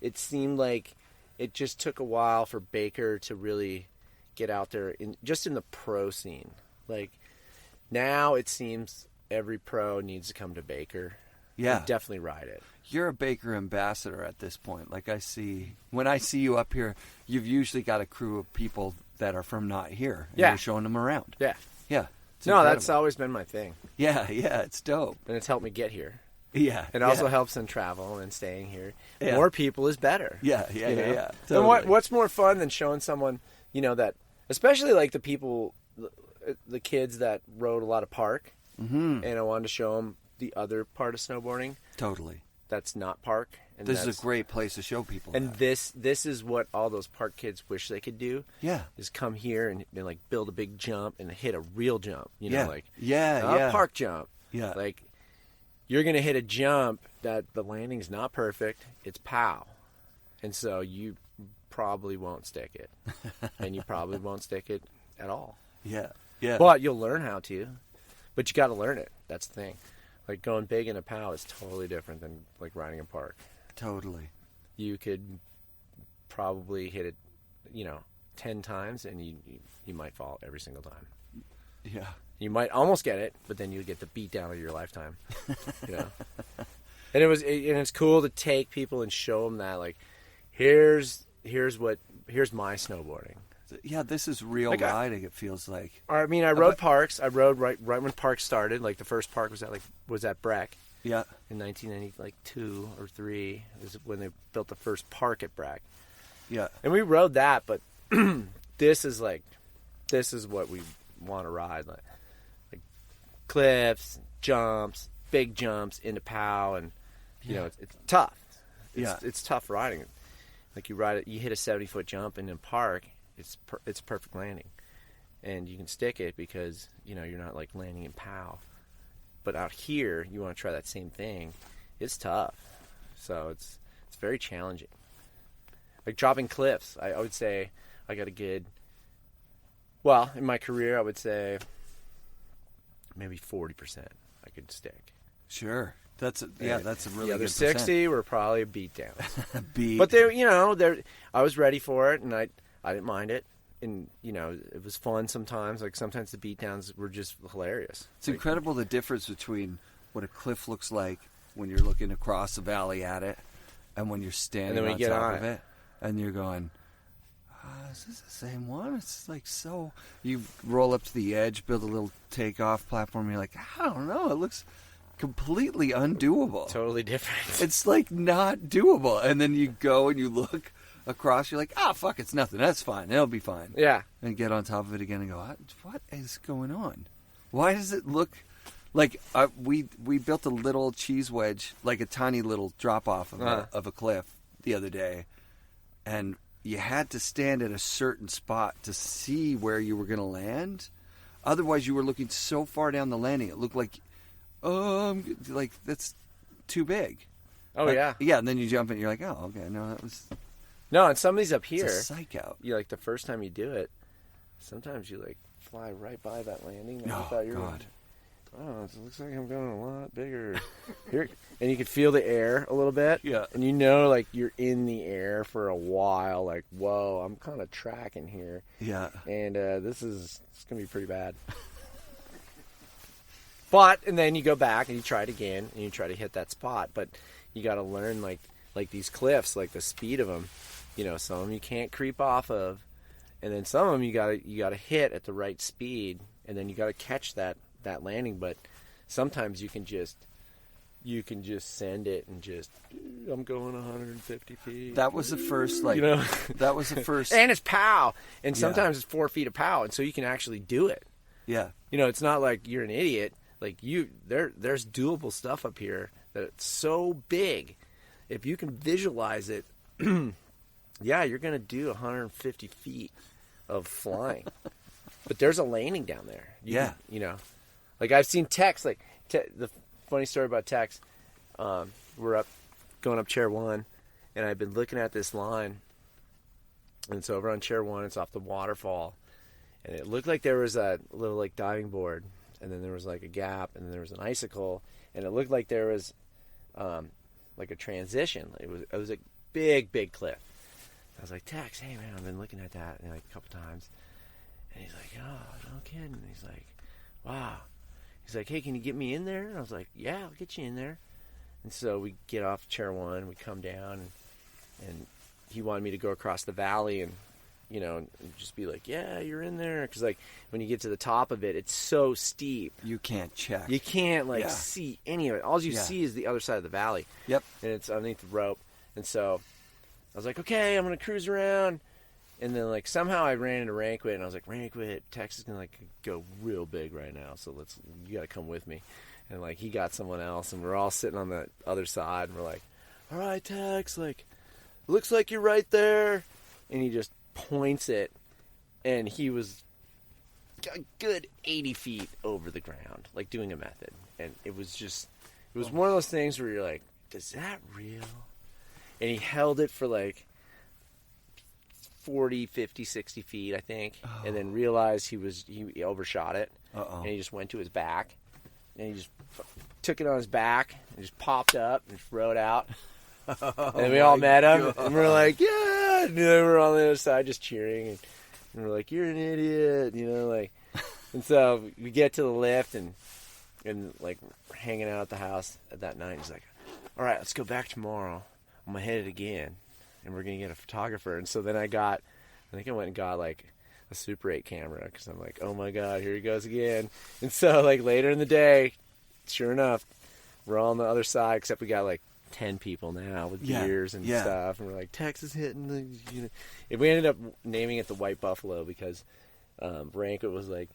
it seemed like it just took a while for Baker to really get out there in the pro scene. Like, now it seems every pro needs to come to Baker. Yeah. And definitely ride it. You're a Baker ambassador at this point. Like, when I see you up here, you've usually got a crew of people that are from not here. And you're showing them around. Yeah. Yeah. No, that's always been my thing. Yeah, it's dope. And it's helped me get here. Yeah. It also helps in travel and staying here. Yeah. More people is better. Yeah. Totally. And what's more fun than showing someone, you know, that, especially like the people, the kids that rode a lot of park, and I wanted to show them the other part of snowboarding. Totally. That's not park. And this is a great place to show people. And that. this is what all those park kids wish they could do. Yeah. Is come here and like build a big jump and hit a real jump. You know, like a park jump. Yeah. Like, you're gonna hit a jump that the landing's not perfect. It's POW, and so you probably won't stick it, and you probably won't stick it at all. Yeah. But you'll learn how to. But you got to learn it. That's the thing. Like, going big in a POW is totally different than like riding in park. Totally. You could probably hit it, you know, 10 times, and you might fall every single time. Yeah. You might almost get it, but then you get the beat down of your lifetime. You know. And it's cool to take people and show them that, like, here's my snowboarding. Yeah, this is real like riding. It feels like. I mean, I rode parks. I rode right when parks started. Like, the first park was at Breck. Yeah. In 1992 or 3 is when they built the first park at Breck. Yeah. And we rode that, but this is what we want to ride, like cliffs, jumps, big jumps into POW, and you know, it's tough. It's tough riding. Like, you ride it, you hit a 70-foot jump, and in park, it's perfect landing, and you can stick it because, you know, you're not like landing in POW. But out here, you want to try that same thing. It's tough, so it's very challenging. Like, dropping cliffs, I would say I got a good. Well, in my career, I would say maybe 40% I could stick. Sure. That's a really the other good 60 were probably beat downs. Beat. But I was ready for it, and I didn't mind it. And, you know, it was fun sometimes. Like, sometimes the beat downs were just hilarious. It's incredible the difference between what a cliff looks like when you're looking across the valley at it and when you're standing on top of it. And you're going, is this the same one? It's like, so you roll up to the edge, build a little takeoff platform. You're like, I don't know. It looks completely undoable. Totally different. It's like not doable. And then you go and you look across. You're like, fuck, it's nothing. That's fine. It'll be fine. Yeah. And get on top of it again and go, what is going on? Why does it look like we built a little cheese wedge, like a tiny little drop off of a cliff the other day, and you had to stand at a certain spot to see where you were going to land. Otherwise, you were looking so far down the landing, it looked like, like that's too big. Oh, yeah. Yeah, and then you jump in, and you're like, oh, okay, no, that was... No, and some of these up here, it's a psych out. You, like, the first time you do it, sometimes you, like, fly right by that landing that you Oh, thought you were God. oh, it looks like I'm going a lot bigger. Here, and you can feel the air a little bit. Yeah. And you know, like, you're in the air for a while. Like, whoa, I'm kind of tracking here. Yeah. And it's going to be pretty bad. But, and then you go back and you try it again, and you try to hit that spot. But you got to learn, like these cliffs, like the speed of them. You know, some of them you can't creep off of. And then some of them you gotta hit at the right speed, and then you gotta catch that landing. But sometimes you can just send it and just, I'm going 150 feet. That was the first, like, you know, that was the first. And it's POW, and sometimes it's 4 feet of POW, and so you can actually do it. Yeah. You know, it's not like you're an idiot. Like there's doable stuff up here that's so big. If you can visualize it, yeah, you're gonna do 150 feet of flying. But there's a landing down there. You know, like I've seen Tex. Like the funny story about Tex. We're going up Chair 1, and I've been looking at this line, and it's over on Chair 1. It's off the waterfall, and it looked like there was a little like diving board, and then there was like a gap, and then there was an icicle, and it looked like there was like a transition. It was a big cliff. I was like, Tex, hey man, I've been looking at that like a couple times. And he's like, oh, no kidding. And he's like, wow. He's like, hey, can you get me in there? And I was like, yeah, I'll get you in there. And so we get off Chair 1, we come down, and he wanted me to go across the valley and, you know, and just be like, yeah, you're in there. Because, like, when you get to the top of it, it's so steep. You can't check. You can't, like, see any of it. All you see is the other side of the valley. Yep. And it's underneath the rope. And so I was like, okay, I'm going to cruise around. And then, like, somehow I ran into Rankwit, and I was like, Rankwit, Tex is going to, like, go real big right now, so you got to come with me. And, like, he got someone else, and we're all sitting on the other side, and we're like, all right, Tex, like, looks like you're right there. And he just points it, and he was a good 80 feet over the ground, like, doing a method. And it was one of those things where you're like, is that real? And he held it for, like, 40, 50, 60 feet, I think, and then realized he overshot it, and he just went to his back, and he just took it on his back, and just popped up, and just rode out, and we all met him, and we're like, yeah, and then we're on the other side just cheering, and we're like, you're an idiot, you know, like, and so we get to the lift, and like, we're hanging out at the house at that night, and he's like, all right, let's go back tomorrow, I'm going to hit it again. And we're going to get a photographer. And so then I went and got, like, a Super 8 camera. Because I'm like, oh, my God, here he goes again. And so, like, later in the day, sure enough, we're all on the other side. Except we got, like, 10 people now with beers and stuff. And we're like, Texas hitting the, you know. And we ended up naming it the White Buffalo because Rankwit was like,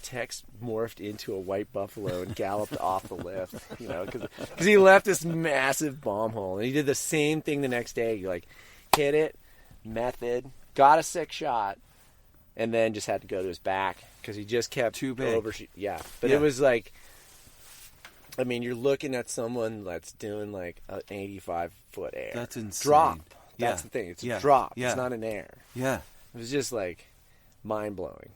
Tex morphed into a white buffalo and galloped off the lift, you know, because he left this massive bomb hole. And he did the same thing the next day. He, like, hit it, method, got a sick shot, and then just had to go to his back because he just kept too big. But it was like, I mean, you're looking at someone that's doing like an 85-foot air. That's insane. Drop. That's the thing. It's a drop. Yeah. It's not an air. Yeah. It was just like mind blowing.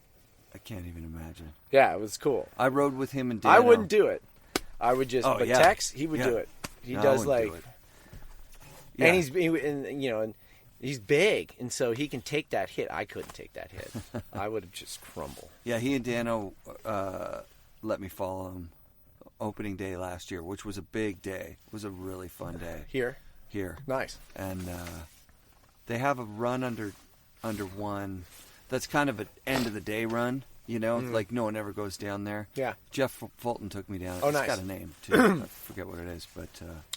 I can't even imagine. Yeah, it was cool. I rode with him and Dano. I wouldn't do it. I would just. But Tex, he would do it. He does like. And and he's big, and so he can take that hit. I couldn't take that hit. I would have just crumbled. Yeah, he and Dano let me follow him opening day last year, which was a big day. It was a really fun day. Here. Nice. And they have a run under one. That's kind of an end of the day run, you know, like no one ever goes down there. Yeah. Jeff Fulton took me down. Oh, nice. It's got a name too. I forget what it is, but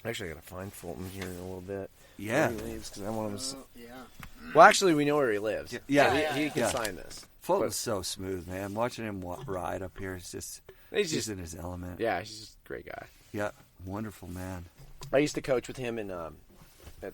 Actually, I gotta find Fulton here in a little bit. Yeah. Where he lives, 'cause I want him to. Well, actually, we know where he lives. Yeah. He can sign this. Fulton's so smooth, man. Watching him ride up here is just he's just in his element. Yeah, he's just a great guy. Yeah, wonderful man. I used to coach with him in at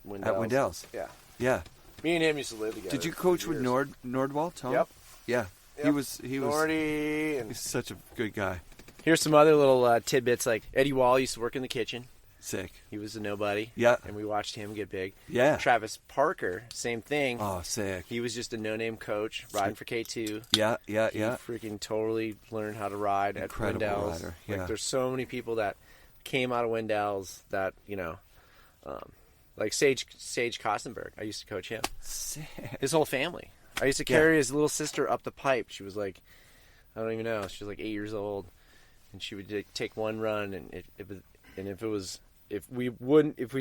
Wendell's. At Wendell's. Yeah. Yeah. Me and him used to live together. Did you coach with Nordwall, Tom? Yep. Yeah. Yep. He was Nordy, and he's such a good guy. here's some other little tidbits. Like Eddie Wall used to work in the kitchen. Sick. He was a nobody. Yeah. And we watched him get big. Yeah. Travis Parker, same thing. Oh, sick. He was just a no-name coach riding for K2. Yeah. He freaking totally learned how to ride Incredible at Wendell's. rider. Yeah. Like, there's so many people that came out of Wendell's that, like Sage Kostenberg. I used to coach him. Sick. His whole family. I used to carry his little sister up the pipe. She was like, I don't even know. She was like 8 years old, and she would take one run, and if we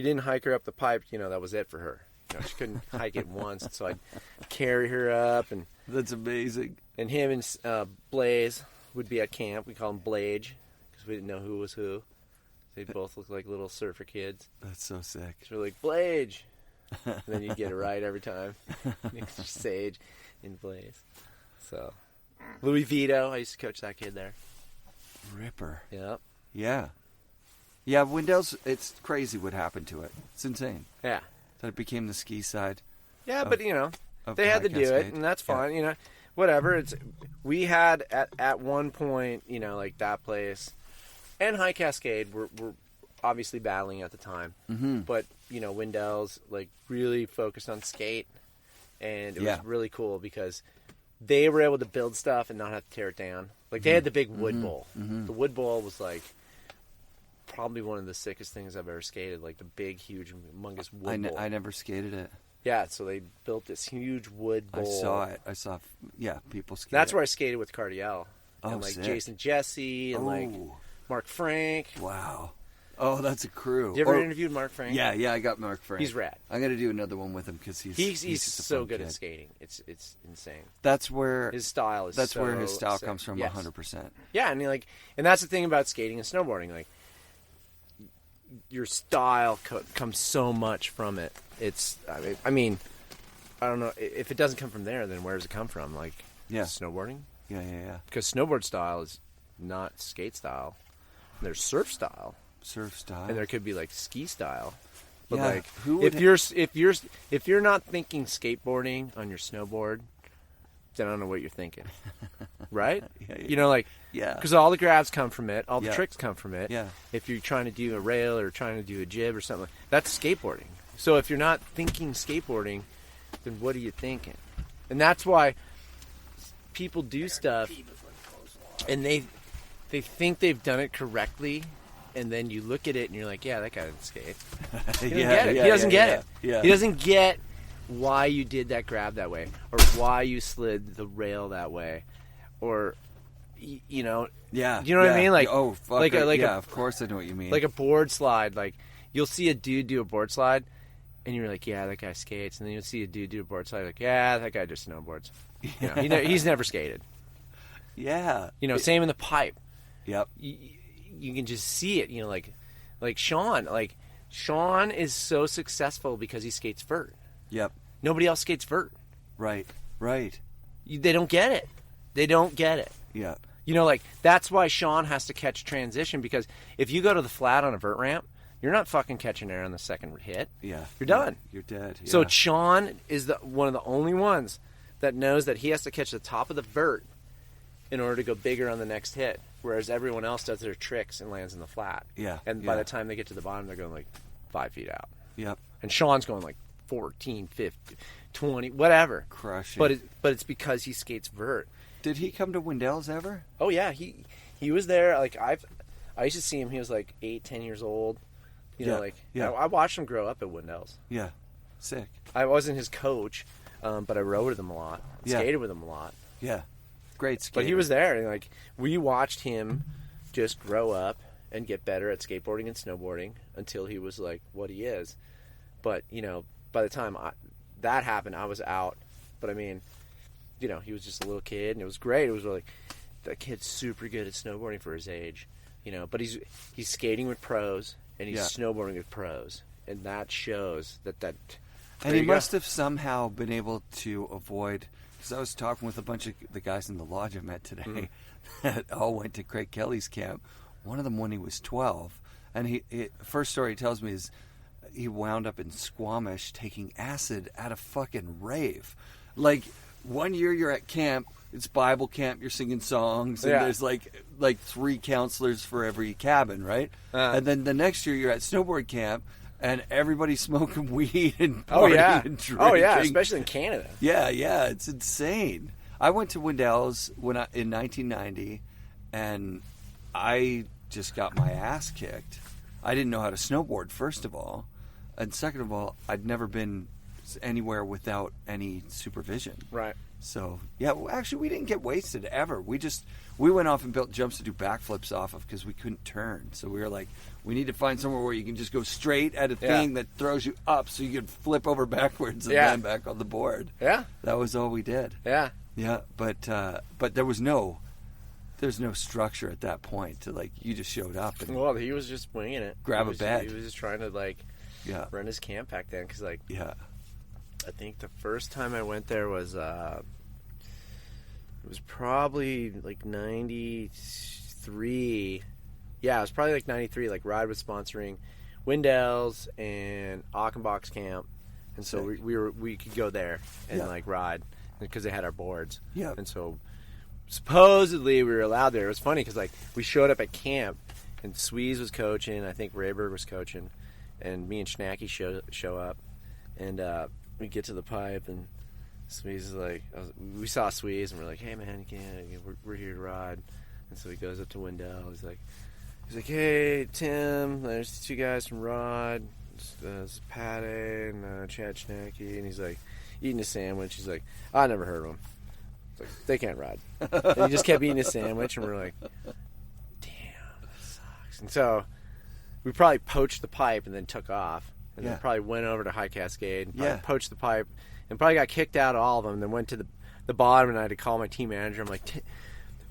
didn't hike her up the pipe, that was it for her. She couldn't hike it once, so I'd carry her up, and that's amazing. And him and Blaze would be at camp. We call him Blage because we didn't know who was who. They both look like little surfer kids. That's so sick. So we're like, Blage. And then you get it right every time. Sage and Blaze. So, Louis Vito. I used to coach that kid there. Ripper. Yep. Yeah. Yeah, Wendell's, it's crazy what happened to it. It's insane. Yeah. That it became the ski side. Yeah, but, they had to do it, and that's fine. Whatever. We had, at one point, like that place... And High Cascade were obviously battling at the time. Mm-hmm. But, Wendell's, like, really focused on skate. And it was really cool because they were able to build stuff and not have to tear it down. Like, they had the big wood bowl. Mm-hmm. The wood bowl was, like, probably one of the sickest things I've ever skated. Like, the big, huge, humongous wood bowl. I never skated it. Yeah, so they built this huge wood bowl. I saw it. I saw, people skate That's where I skated with Cardiel. Oh, and, like, sick. Jason Jesse and, like... Mark Frank. Wow. Oh, that's a crew. You ever interviewed Mark Frank? Yeah, I got Mark Frank. He's rad. I'm going to do another one with him because he's so good at skating. It's insane. That's where his style is. That's so where his style sick. comes from. Yes. 100%. Yeah, and that's the thing about skating and snowboarding. Like, your style comes so much from it. It's. I mean, I don't know if it doesn't come from there. Then where does it come from? Like, snowboarding. Yeah. Because snowboard style is not skate style. There's surf style, and there could be like ski style. But like, if you're not thinking skateboarding on your snowboard, then I don't know what you're thinking, right? Because all the grabs come from it, all the tricks come from it. Yeah. If you're trying to do a rail or trying to do a jib or something, that's skateboarding. So if you're not thinking skateboarding, then what are you thinking? And that's why people do stuff, and they think they've done it correctly, and then you look at it and you're like, yeah, that guy didn't skate. He doesn't get it. He doesn't get it. Yeah. He doesn't get why you did that grab that way, or why you slid the rail that way, or you know what I mean? Like, oh, fuck, of course I know what you mean. Like a board slide. Like, you'll see a dude do a board slide, and you're like, yeah, that guy skates. And then you'll see a dude do a board slide, like, yeah, that guy just snowboards. He's never skated. Yeah. Same in the pipe. Yep. You can just see it. Like Sean. Like, Sean is so successful because he skates vert. Yep. Nobody else skates vert. Right. They don't get it. Yeah. That's why Sean has to catch transition, because if you go to the flat on a vert ramp, you're not fucking catching air on the second hit. Yeah. You're done. You're dead. Yeah. So Sean is one of the only ones that knows that he has to catch the top of the vert in order to go bigger on the next hit, whereas everyone else does their tricks and lands in the flat. Yeah. And by the time they get to the bottom, they're going like 5 feet out. Yep. And Sean's going like 14, 15, 20, whatever. Crushing. But it's because he skates vert. Did he come to Wendell's ever? Oh yeah, he was there. Like, I used to see him. He was like 8, 10 years old. I watched him grow up at Wendell's. Yeah. Sick. I wasn't his coach, but I rode with him a lot. Skated with him a lot. Yeah. Great skater. But he was there, and we watched him just grow up and get better at skateboarding and snowboarding until he was like what he is. But by the time that happened, I was out. But I mean, he was just a little kid, and it was great. It was like, that kid's super good at snowboarding for his age, But he's skating with pros, and he's snowboarding with pros, and that shows that. And he must have somehow been able to avoid. Because I was talking with a bunch of the guys in the lodge I met today that all went to Craig Kelly's camp. One of them when he was 12. And he first story he tells me is he wound up in Squamish taking acid at a fucking rave. Like, one year you're at camp, it's Bible camp. You're singing songs, and there's like 3 counselors for every cabin, right? And then the next year you're at snowboard camp, and everybody's smoking weed and partying and drinking. Oh yeah, especially in Canada. Yeah, it's insane. I went to Wendell's in 1990, and I just got my ass kicked. I didn't know how to snowboard, first of all, and second of all, I'd never been anywhere without any supervision. Right. So yeah, actually, we didn't get wasted ever. We went off and built jumps to do backflips off of because we couldn't turn. So we were like, we need to find somewhere where you can just go straight at a thing that throws you up, so you can flip over backwards and land back on the board. Yeah, that was all we did. Yeah, but there's no structure at that point. To like, you just showed up. And well, he was just winging it. Grab a bed. He was just trying to run his camp back then because I think the first time I went there was it was probably like 93. Yeah, it was probably like 93. Like Ride was sponsoring Wendell's and Achenbach's camp, and so we could go there and like ride because they had our boards. Yeah, and so supposedly we were allowed there. It was funny because like we showed up at camp and Sweeze was coaching. I think Rayberg was coaching, and me and Schnacky show up, and we get to the pipe and Sweeze is like, we saw Sweeze and we're like, hey man, we're here to ride. And so he goes up to Wendell. He's like, hey Tim, there's 2 guys from Rod, Patty and Chad Schnacky, and he's like eating a sandwich. He's like, I never heard of them. It's like, they can't ride. And he just kept eating his sandwich, and we're like, damn, that sucks. And so we probably poached the pipe and then took off. And then probably went over to High Cascade and poached the pipe and probably got kicked out of all of them and then went to the bottom, and I had to call my team manager. I'm like,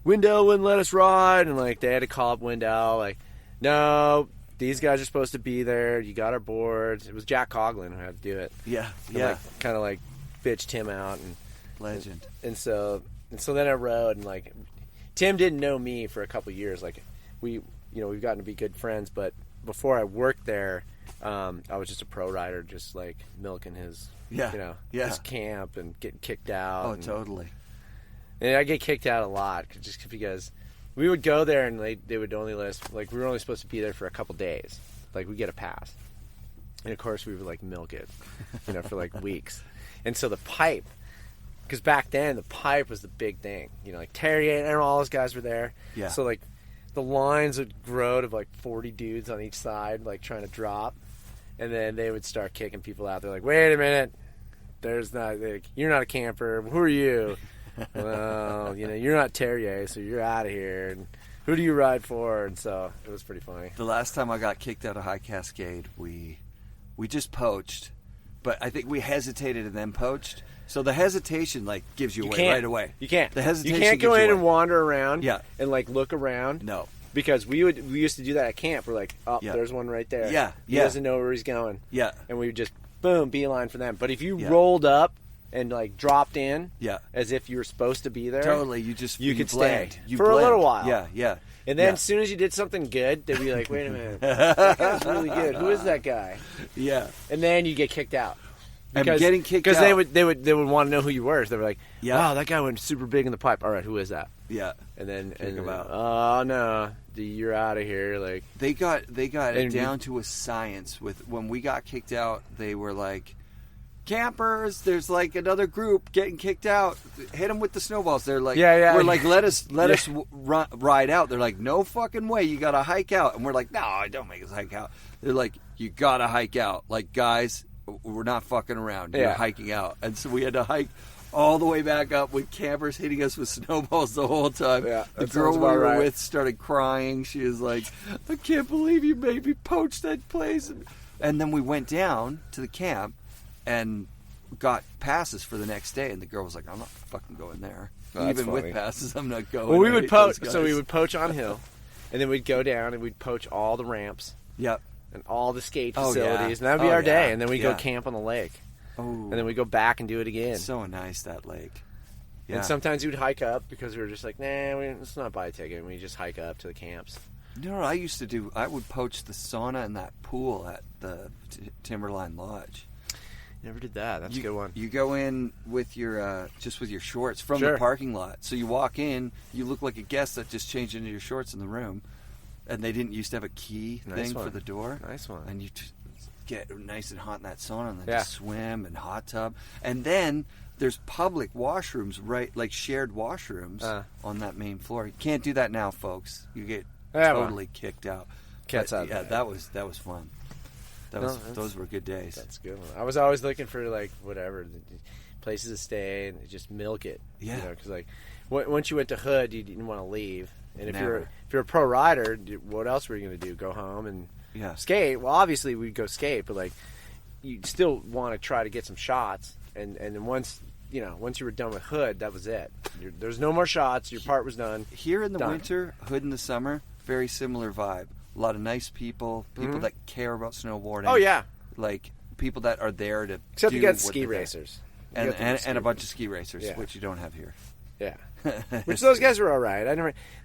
Wendell wouldn't let us ride, and like they had to call up Wendell like, no, these guys are supposed to be there. You got our boards. It was Jack Coughlin who had to do it. Yeah. Kind of like bitched him out and legend. And so then I rode, and like Tim didn't know me for a couple of years. Like we've gotten to be good friends, but before I worked there, I was just a pro rider, just like milking his, his camp and getting kicked out. Oh, totally. And I get kicked out a lot just because we would go there and they would only let us, like we were only supposed to be there for a couple days. Like we get a pass. And of course we would like milk it, for like weeks. And so the pipe, because back then the pipe was the big thing. Like Terrier and all those guys were there. Yeah. So like the lines would grow to like 40 dudes on each side, like trying to drop. And then they would start kicking people out. They're like, wait a minute. You're not a camper. Who are you? Well, you're not Terrier, so you're out of here. And who do you ride for? And so it was pretty funny. The last time I got kicked out of High Cascade, we just poached. But I think we hesitated and then poached. So the hesitation gives you away right away. You can't. The hesitation. You can't go in and wander around. And look around. No. Because we used to do that at camp. We're like, there's one right there. Yeah. He doesn't know where he's going. Yeah. And we would just boom, beeline for them. But if you rolled up and dropped in, as if you were supposed to be there, totally, you could stay you for a little while. Yeah. And then as soon as you did something good, they'd be like, wait a minute, that guy's really good. Who is that guy? Yeah. And then you get kicked out. Because, getting kicked out. Because they would want to know who you were. So they were like, wow, that guy went super big in the pipe. All right, who is that? Yeah. And then oh no, you're out of here. Like they got it down to a science. With when we got kicked out, they were like, campers, there's like another group getting kicked out. Hit them with the snowballs. They're like, we're like, let us ride out. They're like, no fucking way, you gotta hike out. And we're like, no, don't make us hike out. They're like, you gotta hike out. Like, guys, we're not fucking around. You're hiking out. And so we had to hike all the way back up with campers hitting us with snowballs the whole time. Yeah, the girl we were with started crying. She was like, I can't believe you made me poach that place. And then we went down to the camp and got passes for the next day. And the girl was like, I'm not fucking going there. Oh, even with passes, I'm not going. Well, we would poach. So we would poach on hill. And then we'd go down and we'd poach all the ramps. Yep. And all the skate facilities. And that would be our day. And then we'd go camp on the lake. Oh. And then we'd go back and do it again. So nice, that lake. Yeah. And sometimes we'd hike up because we were just like, let's not buy a ticket. And we just hike up to the camps. You know what I used to do? I would poach the sauna and that pool at the Timberline Lodge. Never did that. That's a good one. You go in with your just with your shorts from Sure. the parking lot. So you walk in, you look like a guest that just changed into your shorts in the room, and they didn't used to have a key Nice thing one. for the door. Nice one. And you get nice and hot in that sauna, and then Yeah. just swim and hot tub, and then there's public washrooms, right? Like shared washrooms on that main floor. You can't do that now, folks. You get totally kicked out. Cats But, out. yeah, that was fun. Those were good days. That's a good one. I was always looking for like whatever places to stay and just milk it. Yeah. Because like once you went to Hood, you didn't want to leave. And if Never. you're a pro rider, what else were you going to do? Go home and skate? Well, obviously we'd go skate, but like you still want to try to get some shots. And then once you were done with Hood, that was it. There's no more shots. Your part was done. Here in the winter, Hood in the summer, very similar vibe. A lot of nice people that care about snowboarding. Oh yeah, like people that are there to except do you got what ski they do. racers and a bunch of ski racers, Yeah. which you don't have here. Yeah, which those guys were all right.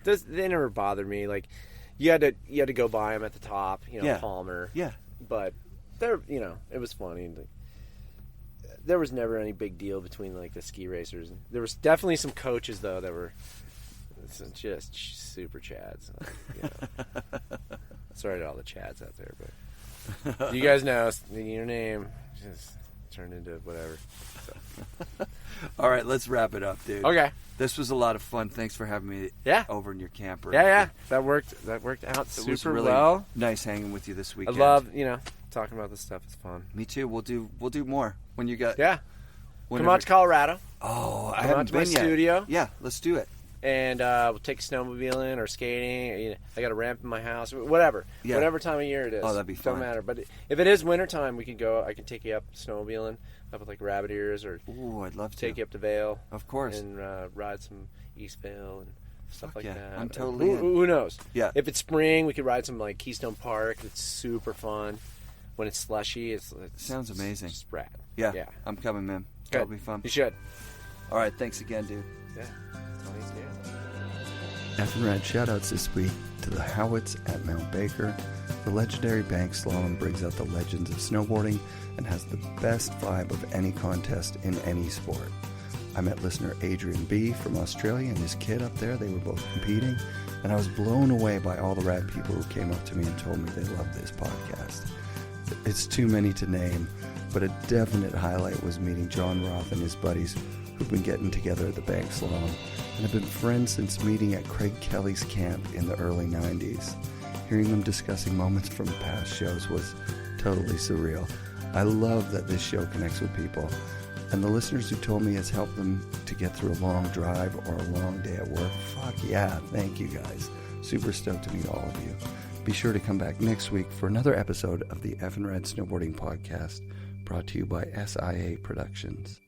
They never bothered me. Like you had to go by them at the top, Palmer. Yeah, but they're it was funny. Like, there was never any big deal between like the ski racers. There was definitely some coaches though that were just super chads. Sorry to all the chads out there, but you guys know your name just turned into whatever. So. All right, let's wrap it up, dude. Okay. This was a lot of fun. Thanks for having me over in your camper. Yeah. That worked out super was really well. Nice hanging with you this weekend. I love, talking about this stuff. It's fun. Me too. We'll do more when you got. Yeah. Come out to Colorado. Oh, I Come haven't out to been my yet. studio. Yeah, let's do it. And we'll take snowmobiling or skating. I got a ramp in my house. Whatever. Yeah. Whatever time of year it is. Oh, that'd be fun. Don't matter. But if it is wintertime, we can go. I can take you up snowmobiling, up with like Rabbit Ears, or I'd love to take you up to Vail. Of course. And ride some East Vale and stuff like that. I'm totally in. Who knows? Yeah. If it's spring, we could ride some like Keystone Park. It's super fun. When it's slushy, it sounds amazing. It's rad. Yeah. Yeah. I'm coming, man. Good. That'll be fun. You should. All right. Thanks again, dude. Yeah. FNRad shoutouts this week to the Howitts at Mount Baker. The legendary bank slalom brings out the legends of snowboarding and has the best vibe of any contest in any sport. I met listener Adrian B. from Australia and his kid up there. They were both competing, and I was blown away by all the rad people who came up to me and told me they loved this podcast. It's too many to name, but a definite highlight was meeting John Roth and his buddies who've been getting together at the bank slalom and have been friends since meeting at Craig Kelly's camp in the early 90s. Hearing them discussing moments from past shows was totally surreal. I love that this show connects with people, and the listeners who told me it's helped them to get through a long drive or a long day at work. Fuck yeah, thank you guys. Super stoked to meet all of you. Be sure to come back next week for another episode of the FNRad Snowboarding Podcast, brought to you by SIA Productions.